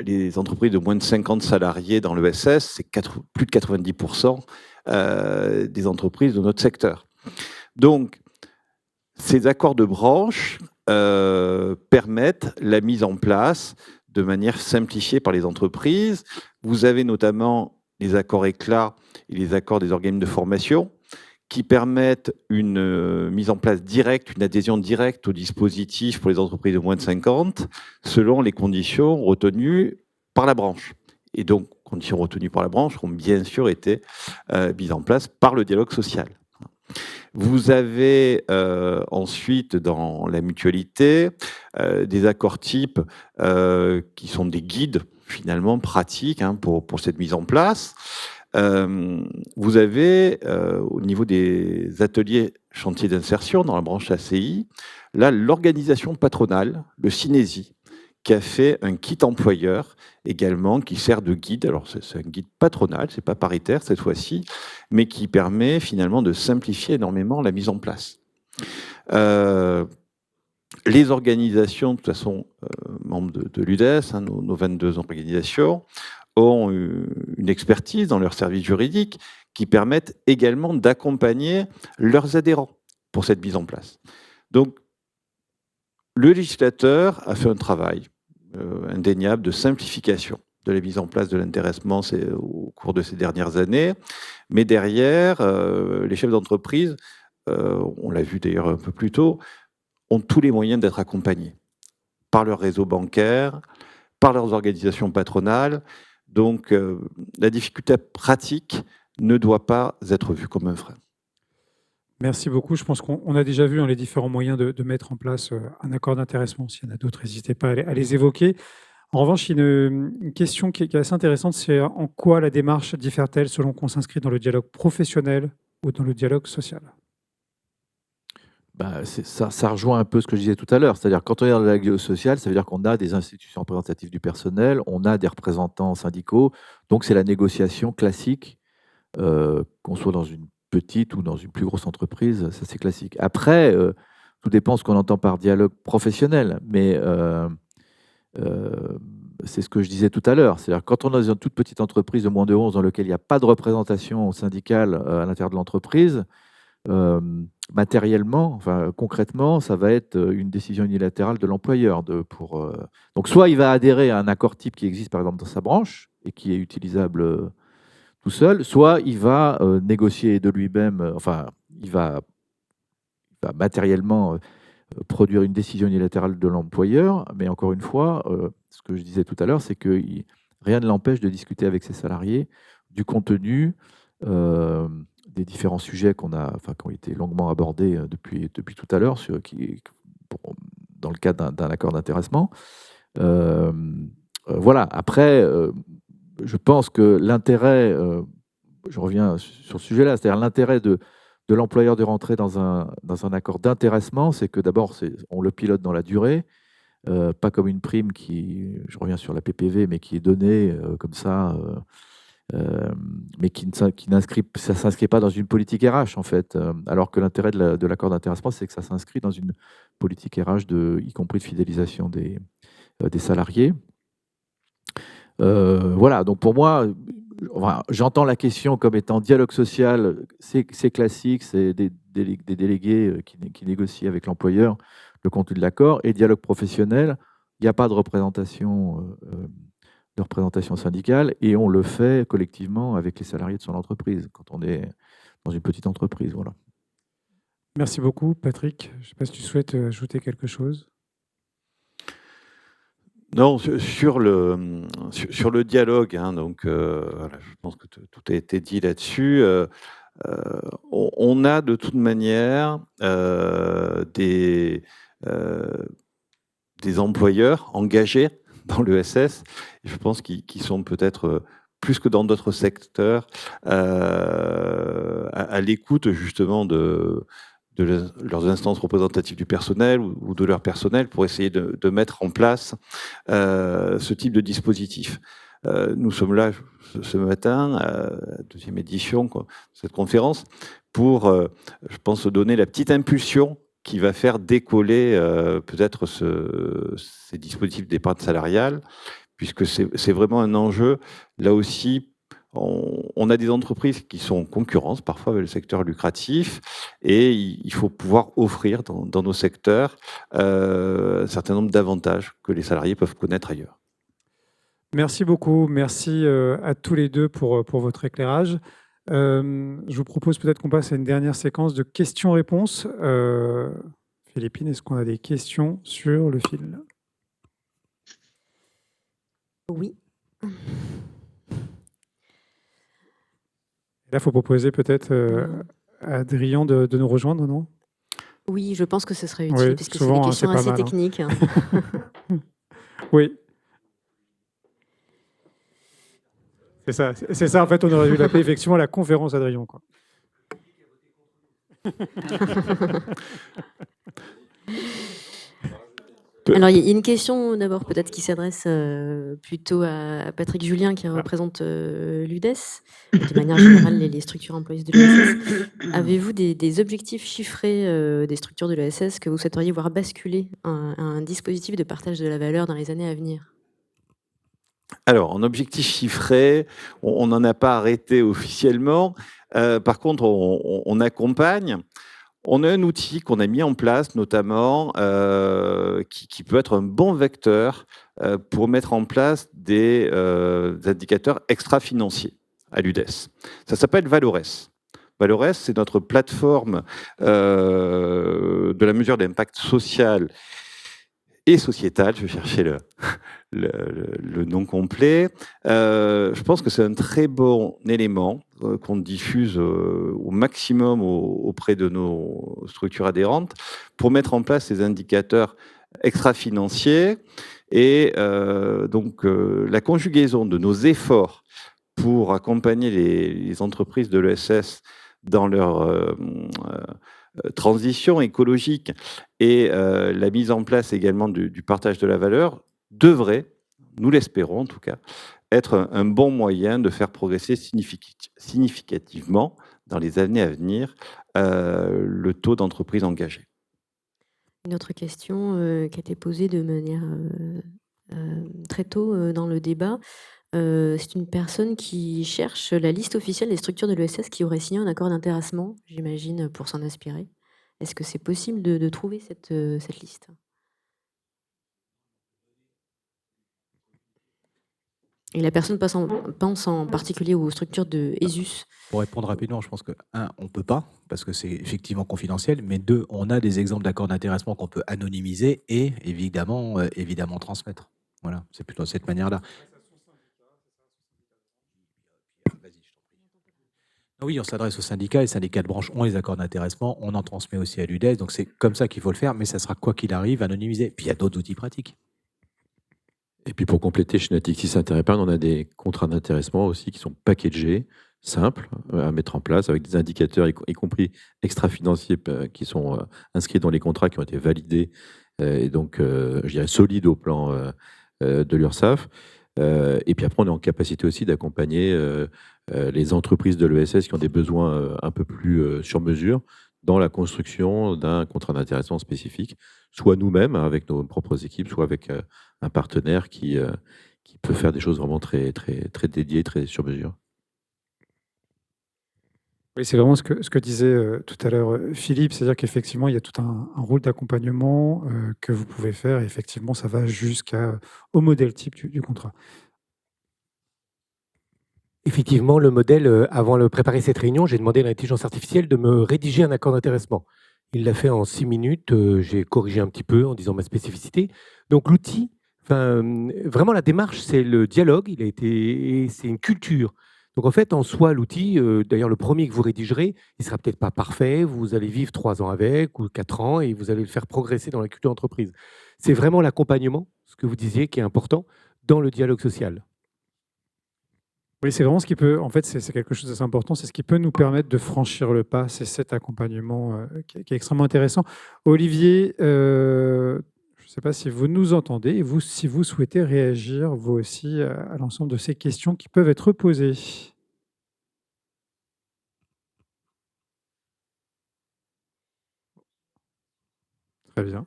Les entreprises de moins de 50 salariés dans l'ESS, c'est plus de 90% des entreprises de notre secteur. Donc, ces accords de branche permettent la mise en place de manière simplifiée par les entreprises. Vous avez notamment les accords éclats et les accords des organismes de formation qui permettent une mise en place directe, une adhésion directe au dispositif pour les entreprises de moins de 50, selon les conditions retenues par la branche. Et donc, conditions retenues par la branche ont bien sûr été mises en place par le dialogue social. Vous avez ensuite, dans la mutualité, des accords types qui sont des guides, finalement, pratiques pour cette mise en place. Vous avez, au niveau des ateliers chantiers d'insertion dans la branche ACI, là, l'organisation patronale, le Cinési, qui a fait un kit employeur également, qui sert de guide. Alors, c'est un guide patronal, c'est pas paritaire cette fois-ci, mais qui permet finalement de simplifier énormément la mise en place. Les organisations, de toute façon, membres de l'UDES, nos 22 organisations, ont une expertise dans leur service juridique qui permettent également d'accompagner leurs adhérents pour cette mise en place. Donc, le législateur a fait un travail indéniable de simplification de la mise en place de l'intéressement au cours de ces dernières années. Mais derrière, les chefs d'entreprise, on l'a vu d'ailleurs un peu plus tôt, ont tous les moyens d'être accompagnés par leur réseau bancaire, par leurs organisations patronales. Donc, la difficulté pratique ne doit pas être vue comme un frein. Merci beaucoup. Je pense qu'on a déjà vu les différents moyens de mettre en place un accord d'intéressement. S'il y en a d'autres, n'hésitez pas à les évoquer. En revanche, il y a une question qui est assez intéressante, c'est en quoi la démarche diffère-t-elle selon qu'on s'inscrit dans le dialogue professionnel ou dans le dialogue social? Ça rejoint un peu ce que je disais tout à l'heure. C'est-à-dire quand on est dans le dialogue social, ça veut dire qu'on a des institutions représentatives du personnel, on a des représentants syndicaux. Donc, c'est la négociation classique, qu'on soit dans une petite ou dans une plus grosse entreprise, ça c'est classique. Après, tout dépend de ce qu'on entend par dialogue professionnel, mais c'est ce que je disais tout à l'heure. C'est-à-dire quand on est dans une toute petite entreprise de moins de 11 dans laquelle il n'y a pas de représentation syndicale à l'intérieur de l'entreprise, matériellement, enfin concrètement, ça va être une décision unilatérale de l'employeur. Donc soit il va adhérer à un accord type qui existe par exemple dans sa branche et qui est utilisable tout seul, soit il va négocier de lui-même, enfin il va matériellement produire une décision unilatérale de l'employeur. Mais encore une fois, ce que je disais tout à l'heure, c'est que rien ne l'empêche de discuter avec ses salariés du contenu, des différents sujets qui ont été longuement abordés depuis tout à l'heure, dans le cadre d'un accord d'intéressement. Voilà. Après, je pense que l'intérêt, je reviens sur ce sujet-là, c'est-à-dire l'intérêt de l'employeur de rentrer dans un accord d'intéressement, c'est que d'abord, on le pilote dans la durée, pas comme une prime je reviens sur la PPV, mais qui est donnée comme ça, mais ça ne s'inscrit pas dans une politique RH, en fait. Alors que l'intérêt de l'accord d'intéressement, c'est que ça s'inscrit dans une politique RH, y compris de fidélisation des salariés. Voilà, donc pour moi, j'entends la question comme étant dialogue social, c'est classique, c'est des délégués qui négocient avec l'employeur le contenu de l'accord, et dialogue professionnel, il n'y a pas de représentation syndicale, et on le fait collectivement avec les salariés de son entreprise, quand on est dans une petite entreprise. Voilà. Merci beaucoup, Patrick. Je ne sais pas si tu souhaites ajouter quelque chose. Non, sur le dialogue, hein, donc voilà, je pense que tout a été dit là-dessus. On a de toute manière des employeurs engagés dans l'ESS, et je pense qu'ils sont peut-être plus que dans d'autres secteurs à l'écoute justement de leurs instances représentatives du personnel ou de leur personnel pour essayer de mettre en place ce type de dispositif. Nous sommes là ce matin, à la deuxième édition de cette conférence, pour, je pense, donner la petite impulsion qui va faire décoller peut-être ces dispositifs d'épargne salariale, puisque c'est vraiment un enjeu, là aussi. On a des entreprises qui sont en concurrence parfois avec le secteur lucratif, et il faut pouvoir offrir dans nos secteurs un certain nombre d'avantages que les salariés peuvent connaître ailleurs. Merci beaucoup. Merci à tous les deux pour votre éclairage. Je vous propose peut-être qu'on passe à une dernière séquence de questions-réponses. Philippine, est-ce qu'on a des questions sur le fil? Oui. Là, il faut proposer peut-être à Adrien de nous rejoindre, non? Oui, je pense que ce serait utile, Oui, puisque souvent, c'est des questions c'est pas assez mal, hein. techniques. Oui. C'est ça, en fait, on aurait dû l'appeler effectivement la conférence Adrien, quoi. Alors, il y a une question d'abord peut-être qui s'adresse plutôt à Patrick Julien qui représente l'UDES, de manière générale les structures employeuses de l'ESS. Avez-vous des objectifs chiffrés des structures de l'ESS que vous souhaiteriez voir basculer à un dispositif de partage de la valeur dans les années à venir? Alors, en objectif chiffré, on n'en a pas arrêté officiellement. Par contre, on accompagne. On a un outil qu'on a mis en place, notamment, qui peut être un bon vecteur pour mettre en place des indicateurs extra-financiers à l'UDES. Ça s'appelle Valores. Valores, c'est notre plateforme de la mesure d'impact social et sociétal. Je vais chercher le nom complet. Je pense que c'est un très bon élément qu'on diffuse au maximum auprès de nos structures adhérentes pour mettre en place ces indicateurs extra-financiers. Et donc, la conjugaison de nos efforts pour accompagner les entreprises de l'ESS dans leur transition écologique et la mise en place également du partage de la valeur devrait, nous l'espérons en tout cas, être un bon moyen de faire progresser significativement dans les années à venir le taux d'entreprises engagées. Une autre question qui a été posée de manière très tôt dans le débat. C'est une personne qui cherche la liste officielle des structures de l'ESS qui auraient signé un accord d'intéressement, j'imagine, pour s'en inspirer. Est-ce que c'est possible de trouver cette liste? Et la personne pense en particulier aux structures de ESUS. Pour répondre rapidement, je pense que, un, on ne peut pas, parce que c'est effectivement confidentiel, mais deux, on a des exemples d'accords d'intéressement qu'on peut anonymiser et évidemment, évidemment transmettre. Voilà, c'est plutôt de cette manière-là. Oui, on s'adresse aux syndicats, les syndicats de branche ont les accords d'intéressement, on en transmet aussi à l'UDES, donc c'est comme ça qu'il faut le faire, mais ça sera quoi qu'il arrive anonymisé. Puis il y a d'autres outils pratiques. Et puis pour compléter, chez Natixis Interépargne, on a des contrats d'intéressement aussi qui sont packagés, simples à mettre en place, avec des indicateurs, y compris extra-financiers, qui sont inscrits dans les contrats, qui ont été validés, et donc, je dirais, solides au plan de l'URSSAF. Et puis après, on est en capacité aussi d'accompagner les entreprises de l'ESS qui ont des besoins un peu plus sur mesure dans la construction d'un contrat d'intéressement spécifique, soit nous-mêmes, avec nos propres équipes, soit avec un partenaire qui peut faire des choses vraiment très, très, très dédiées, très sur mesure. Oui, c'est vraiment ce que disait tout à l'heure Philippe, c'est-à-dire qu'effectivement, il y a tout un rôle d'accompagnement que vous pouvez faire, et effectivement, ça va jusqu'au modèle type du contrat. Effectivement, le modèle, avant de préparer cette réunion, j'ai demandé à l'intelligence artificielle de me rédiger un accord d'intéressement. Il l'a fait en 6 minutes, j'ai corrigé un petit peu en disant ma spécificité. Donc l'outil, vraiment la démarche, c'est le dialogue, c'est une culture. Donc en fait, en soi, l'outil, d'ailleurs le premier que vous rédigerez, il ne sera peut-être pas parfait, vous allez vivre 3 ans avec ou 4 ans et vous allez le faire progresser dans la culture d'entreprise. C'est vraiment l'accompagnement, ce que vous disiez, qui est important dans le dialogue social. Oui, c'est vraiment ce qui peut, en fait, c'est quelque chose d'assez important, c'est ce qui peut nous permettre de franchir le pas, c'est cet accompagnement qui est extrêmement intéressant. Olivier, je ne sais pas si vous nous entendez, et vous, si vous souhaitez réagir, vous aussi, à l'ensemble de ces questions qui peuvent être posées. Très bien.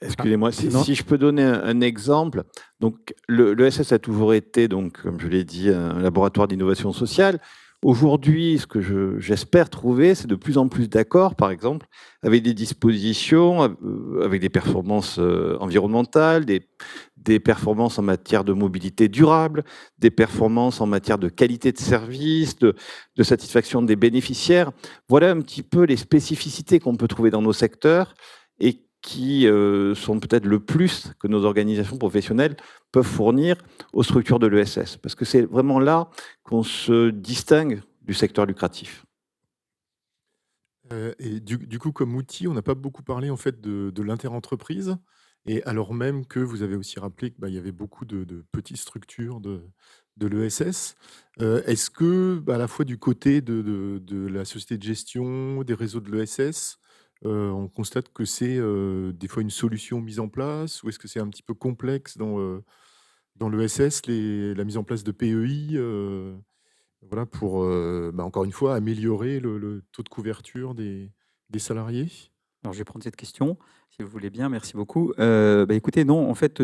Excusez-moi, si je peux donner un exemple. Donc, l'ESS a toujours été, donc, comme je l'ai dit, un laboratoire d'innovation sociale. Aujourd'hui, ce que j'espère trouver, c'est de plus en plus d'accords, par exemple, avec des dispositions, avec des performances environnementales, des performances en matière de mobilité durable, des performances en matière de qualité de service, de satisfaction des bénéficiaires. Voilà un petit peu les spécificités qu'on peut trouver dans nos secteurs et qui sont peut-être le plus que nos organisations professionnelles peuvent fournir aux structures de l'ESS. Parce que c'est vraiment là qu'on se distingue du secteur lucratif. Et du coup, comme outil, on n'a pas beaucoup parlé en fait de l'interentreprise, et alors même que vous avez aussi rappelé qu'il y avait beaucoup de petites structures de l'ESS. Est-ce que, à la fois du côté de la société de gestion, des réseaux de l'ESS, on constate que c'est des fois une solution mise en place, ou est-ce que c'est un petit peu complexe dans l'ESS, la mise en place de PEI, voilà, pour, encore une fois, améliorer le taux de couverture des salariés? Alors, je vais prendre cette question, si vous voulez bien. Merci beaucoup. Écoutez, non, en fait,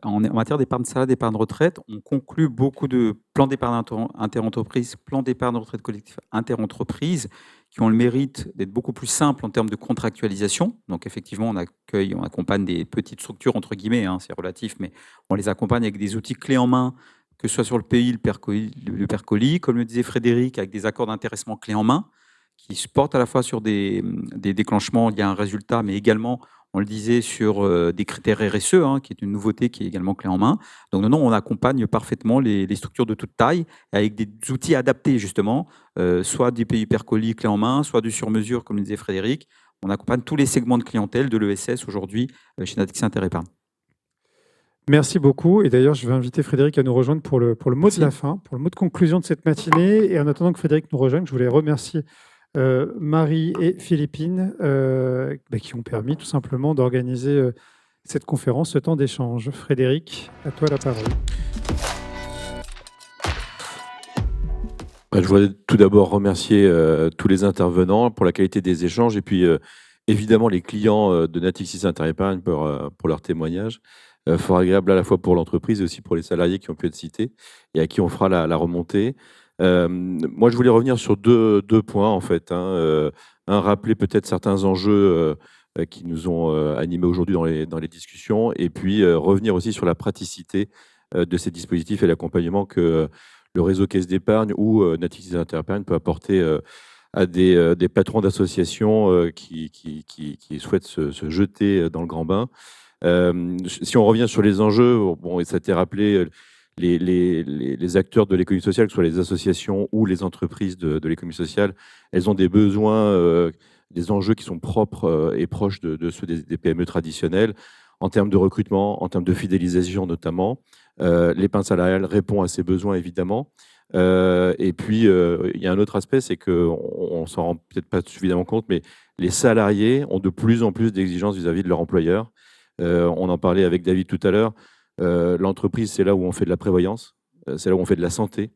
en matière d'épargne salariale, d'épargne retraite, on conclut beaucoup de plans d'épargne interentreprises, plans d'épargne retraite collectif interentreprises, qui ont le mérite d'être beaucoup plus simples en termes de contractualisation. Donc, effectivement, on accompagne des petites structures, entre guillemets, hein, c'est relatif, mais on les accompagne avec des outils clés en main, que ce soit sur le PEI, le PERCOLI, comme le disait Frédéric, avec des accords d'intéressement clés en main, qui se portent à la fois sur des déclenchements liés à un résultat, mais également, on le disait, sur des critères RSE, hein, qui est une nouveauté qui est également clé en main. Donc non, on accompagne parfaitement les structures de toute taille, avec des outils adaptés justement, soit du PEI PERCOLI clé en main, soit du sur-mesure, comme le disait Frédéric. On accompagne tous les segments de clientèle de l'ESS aujourd'hui chez Natixis Interépargne. Merci beaucoup. Et d'ailleurs, je vais inviter Frédéric à nous rejoindre pour le mot de la fin, pour le mot de conclusion de cette matinée. Et en attendant que Frédéric nous rejoigne, je voulais remercier Marie et Philippine qui ont permis tout simplement d'organiser cette conférence, ce temps d'échange. Frédéric, à toi la parole. Je voudrais tout d'abord remercier tous les intervenants pour la qualité des échanges et puis évidemment les clients de Natixis Interépargne pour leur témoignage. Fort agréable à la fois pour l'entreprise et aussi pour les salariés qui ont pu être cités et à qui on fera la remontée. Moi, je voulais revenir sur deux points, en fait. Rappeler peut-être certains enjeux qui nous ont animés aujourd'hui dans les discussions, et puis revenir aussi sur la praticité de ces dispositifs et l'accompagnement que le réseau Caisse d'épargne ou Natixis Interépargne peut apporter à des patrons d'associations qui souhaitent se jeter dans le grand bain. Si on revient sur les enjeux, bon, et ça a été rappelé, les acteurs de l'économie sociale, que ce soit les associations ou les entreprises de l'économie sociale, elles ont des besoins, des enjeux qui sont propres et proches de ceux des PME traditionnelles, en termes de recrutement, en termes de fidélisation notamment. L'épargne salariale répond à ces besoins, évidemment. Et puis, il y a un autre aspect, c'est qu'on ne s'en rend peut-être pas suffisamment compte, mais les salariés ont de plus en plus d'exigences vis-à-vis de leur employeur. On en parlait avec David tout à l'heure. L'entreprise, c'est là où on fait de la prévoyance, c'est là où on fait de la santé.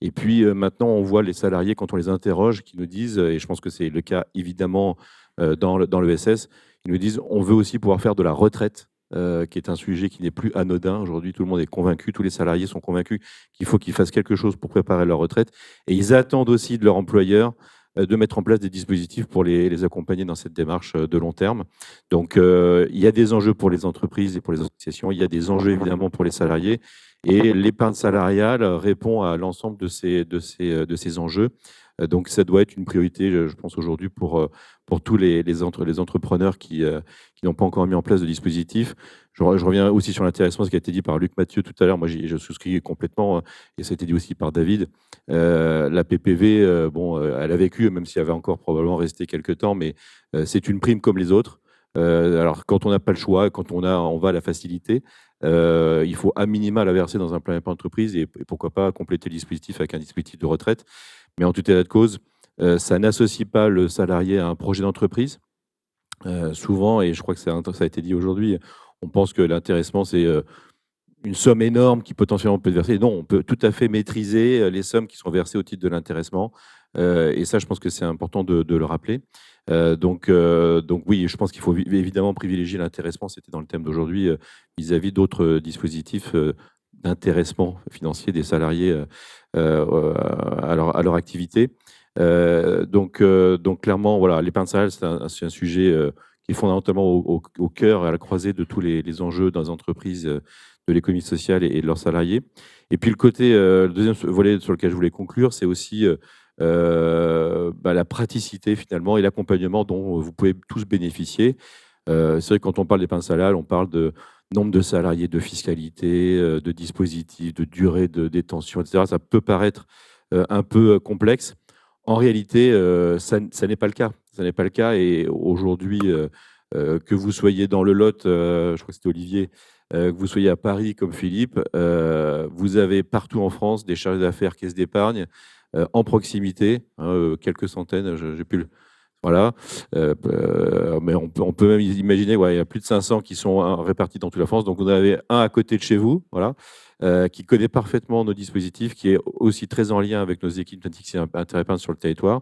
Et puis maintenant, on voit les salariés, quand on les interroge, qui nous disent, et je pense que c'est le cas évidemment dans l'ESS, ils nous disent on veut aussi pouvoir faire de la retraite, qui est un sujet qui n'est plus anodin. Aujourd'hui, tout le monde est convaincu, tous les salariés sont convaincus qu'il faut qu'ils fassent quelque chose pour préparer leur retraite. Et ils attendent aussi de leur employeur de mettre en place des dispositifs pour les accompagner dans cette démarche de long terme. Donc, il y a des enjeux pour les entreprises et pour les associations, il y a des enjeux évidemment pour les salariés, et l'épargne salariale répond à l'ensemble de ces enjeux. Donc, ça doit être une priorité, je pense, aujourd'hui pour tous les entrepreneurs qui n'ont pas encore mis en place de dispositif. Je reviens aussi sur l'intéressement, ce qui a été dit par Luc Mathieu tout à l'heure. Moi, je souscris complètement, et ça a été dit aussi par David. La PPV, bon, elle a vécu, même s'il y avait encore probablement resté quelques temps, mais c'est une prime comme les autres. Alors, quand on n'a pas le choix, quand on va à la facilité, il faut à minima la verser dans un plan d'épargne entreprise et pourquoi pas compléter le dispositif avec un dispositif de retraite. Mais en tout état de cause, ça n'associe pas le salarié à un projet d'entreprise. Souvent, et je crois que ça a été dit aujourd'hui, on pense que l'intéressement, c'est une somme énorme qui potentiellement peut être versée. Non, on peut tout à fait maîtriser les sommes qui sont versées au titre de l'intéressement. Et ça, je pense que c'est important de le rappeler. Donc oui, je pense qu'il faut évidemment privilégier l'intéressement. C'était dans le thème d'aujourd'hui, vis-à-vis d'autres dispositifs d'intéressement financier des salariés à leur activité. Donc clairement, voilà, l'épargne salariale, c'est un sujet qui est fondamentalement au cœur et à la croisée de tous les enjeux dans les entreprises de l'économie sociale et de leurs salariés. Et puis le deuxième volet sur lequel je voulais conclure, c'est aussi la praticité finalement et l'accompagnement dont vous pouvez tous bénéficier. C'est vrai que quand on parle d'épargne salariale, on parle de nombre de salariés, de fiscalité, de dispositifs, de durée de détention, etc. Ça peut paraître un peu complexe. En réalité, ça n'est pas le cas. Ça n'est pas le cas. Et aujourd'hui, que vous soyez dans le Lot, je crois que c'était Olivier, que vous soyez à Paris comme Philippe, vous avez partout en France des chargés d'affaires caisses d'épargne en proximité, quelques centaines, j'ai plus le... Voilà, mais on peut même imaginer, ouais, il y a plus de 500 qui sont répartis dans toute la France. Donc, vous en avez un à côté de chez vous, voilà, qui connaît parfaitement nos dispositifs, qui est aussi très en lien avec nos équipes Natixis Interépargne sur le territoire.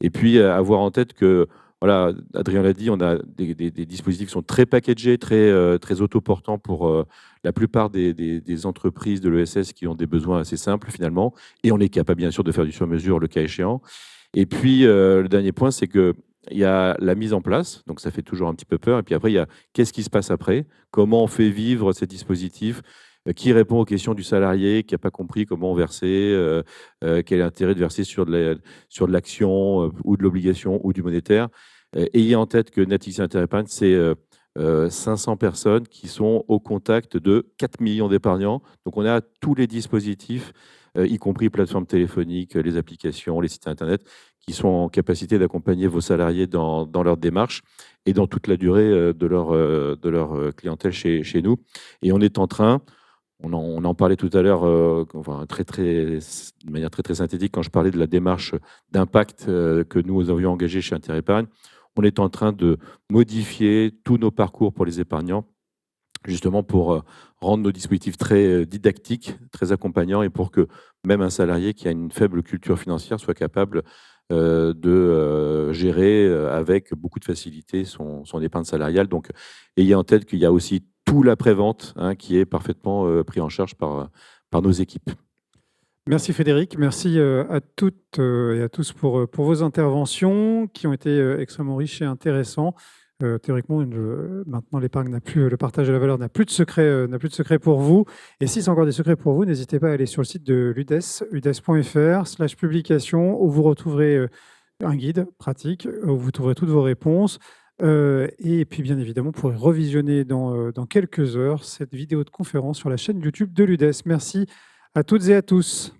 Et puis, avoir en tête que, voilà, Adrien l'a dit, on a des dispositifs qui sont très packagés, très autoportants pour la plupart des entreprises de l'ESS qui ont des besoins assez simples, finalement. Et on est capable, bien sûr, de faire du sur-mesure, le cas échéant. Et puis, le dernier point, c'est qu'il y a la mise en place, donc ça fait toujours un petit peu peur. Et puis après, il y a qu'est-ce qui se passe après, comment on fait vivre ces dispositifs, qui répond aux questions du salarié qui n'a pas compris comment verser, quel est l'intérêt de verser sur de l'action ou de l'obligation ou du monétaire. Ayez en tête que Natixis Interépargne, c'est 500 personnes qui sont au contact de 4 millions d'épargnants. Donc, on a tous les dispositifs, y compris plateformes téléphoniques, les applications, les sites Internet, qui sont en capacité d'accompagner vos salariés dans leur démarche et dans toute la durée de leur clientèle chez nous. Et on est en train, on en parlait tout à l'heure de manière très, très synthétique quand je parlais de la démarche d'impact que nous avions engagée chez Interépargne. On est en train de modifier tous nos parcours pour les épargnants, justement pour rendre nos dispositifs très didactiques, très accompagnants, et pour que même un salarié qui a une faible culture financière soit capable de gérer avec beaucoup de facilité son épargne salariale. Donc, ayez en tête qu'il y a aussi tout l'après-vente qui est parfaitement pris en charge par nos équipes. Merci Frédéric, merci à toutes et à tous pour vos interventions qui ont été extrêmement riches et intéressantes. Théoriquement, maintenant, l'épargne n'a plus, le partage de la valeur n'a plus de secret pour vous. Et si c'est encore des secrets pour vous, n'hésitez pas à aller sur le site de l'UDES, udes.fr/publication, où vous retrouverez un guide pratique, où vous trouverez toutes vos réponses. Et puis, bien évidemment, vous pourrez revisionner dans quelques heures cette vidéo de conférence sur la chaîne YouTube de l'UDES. Merci à toutes et à tous.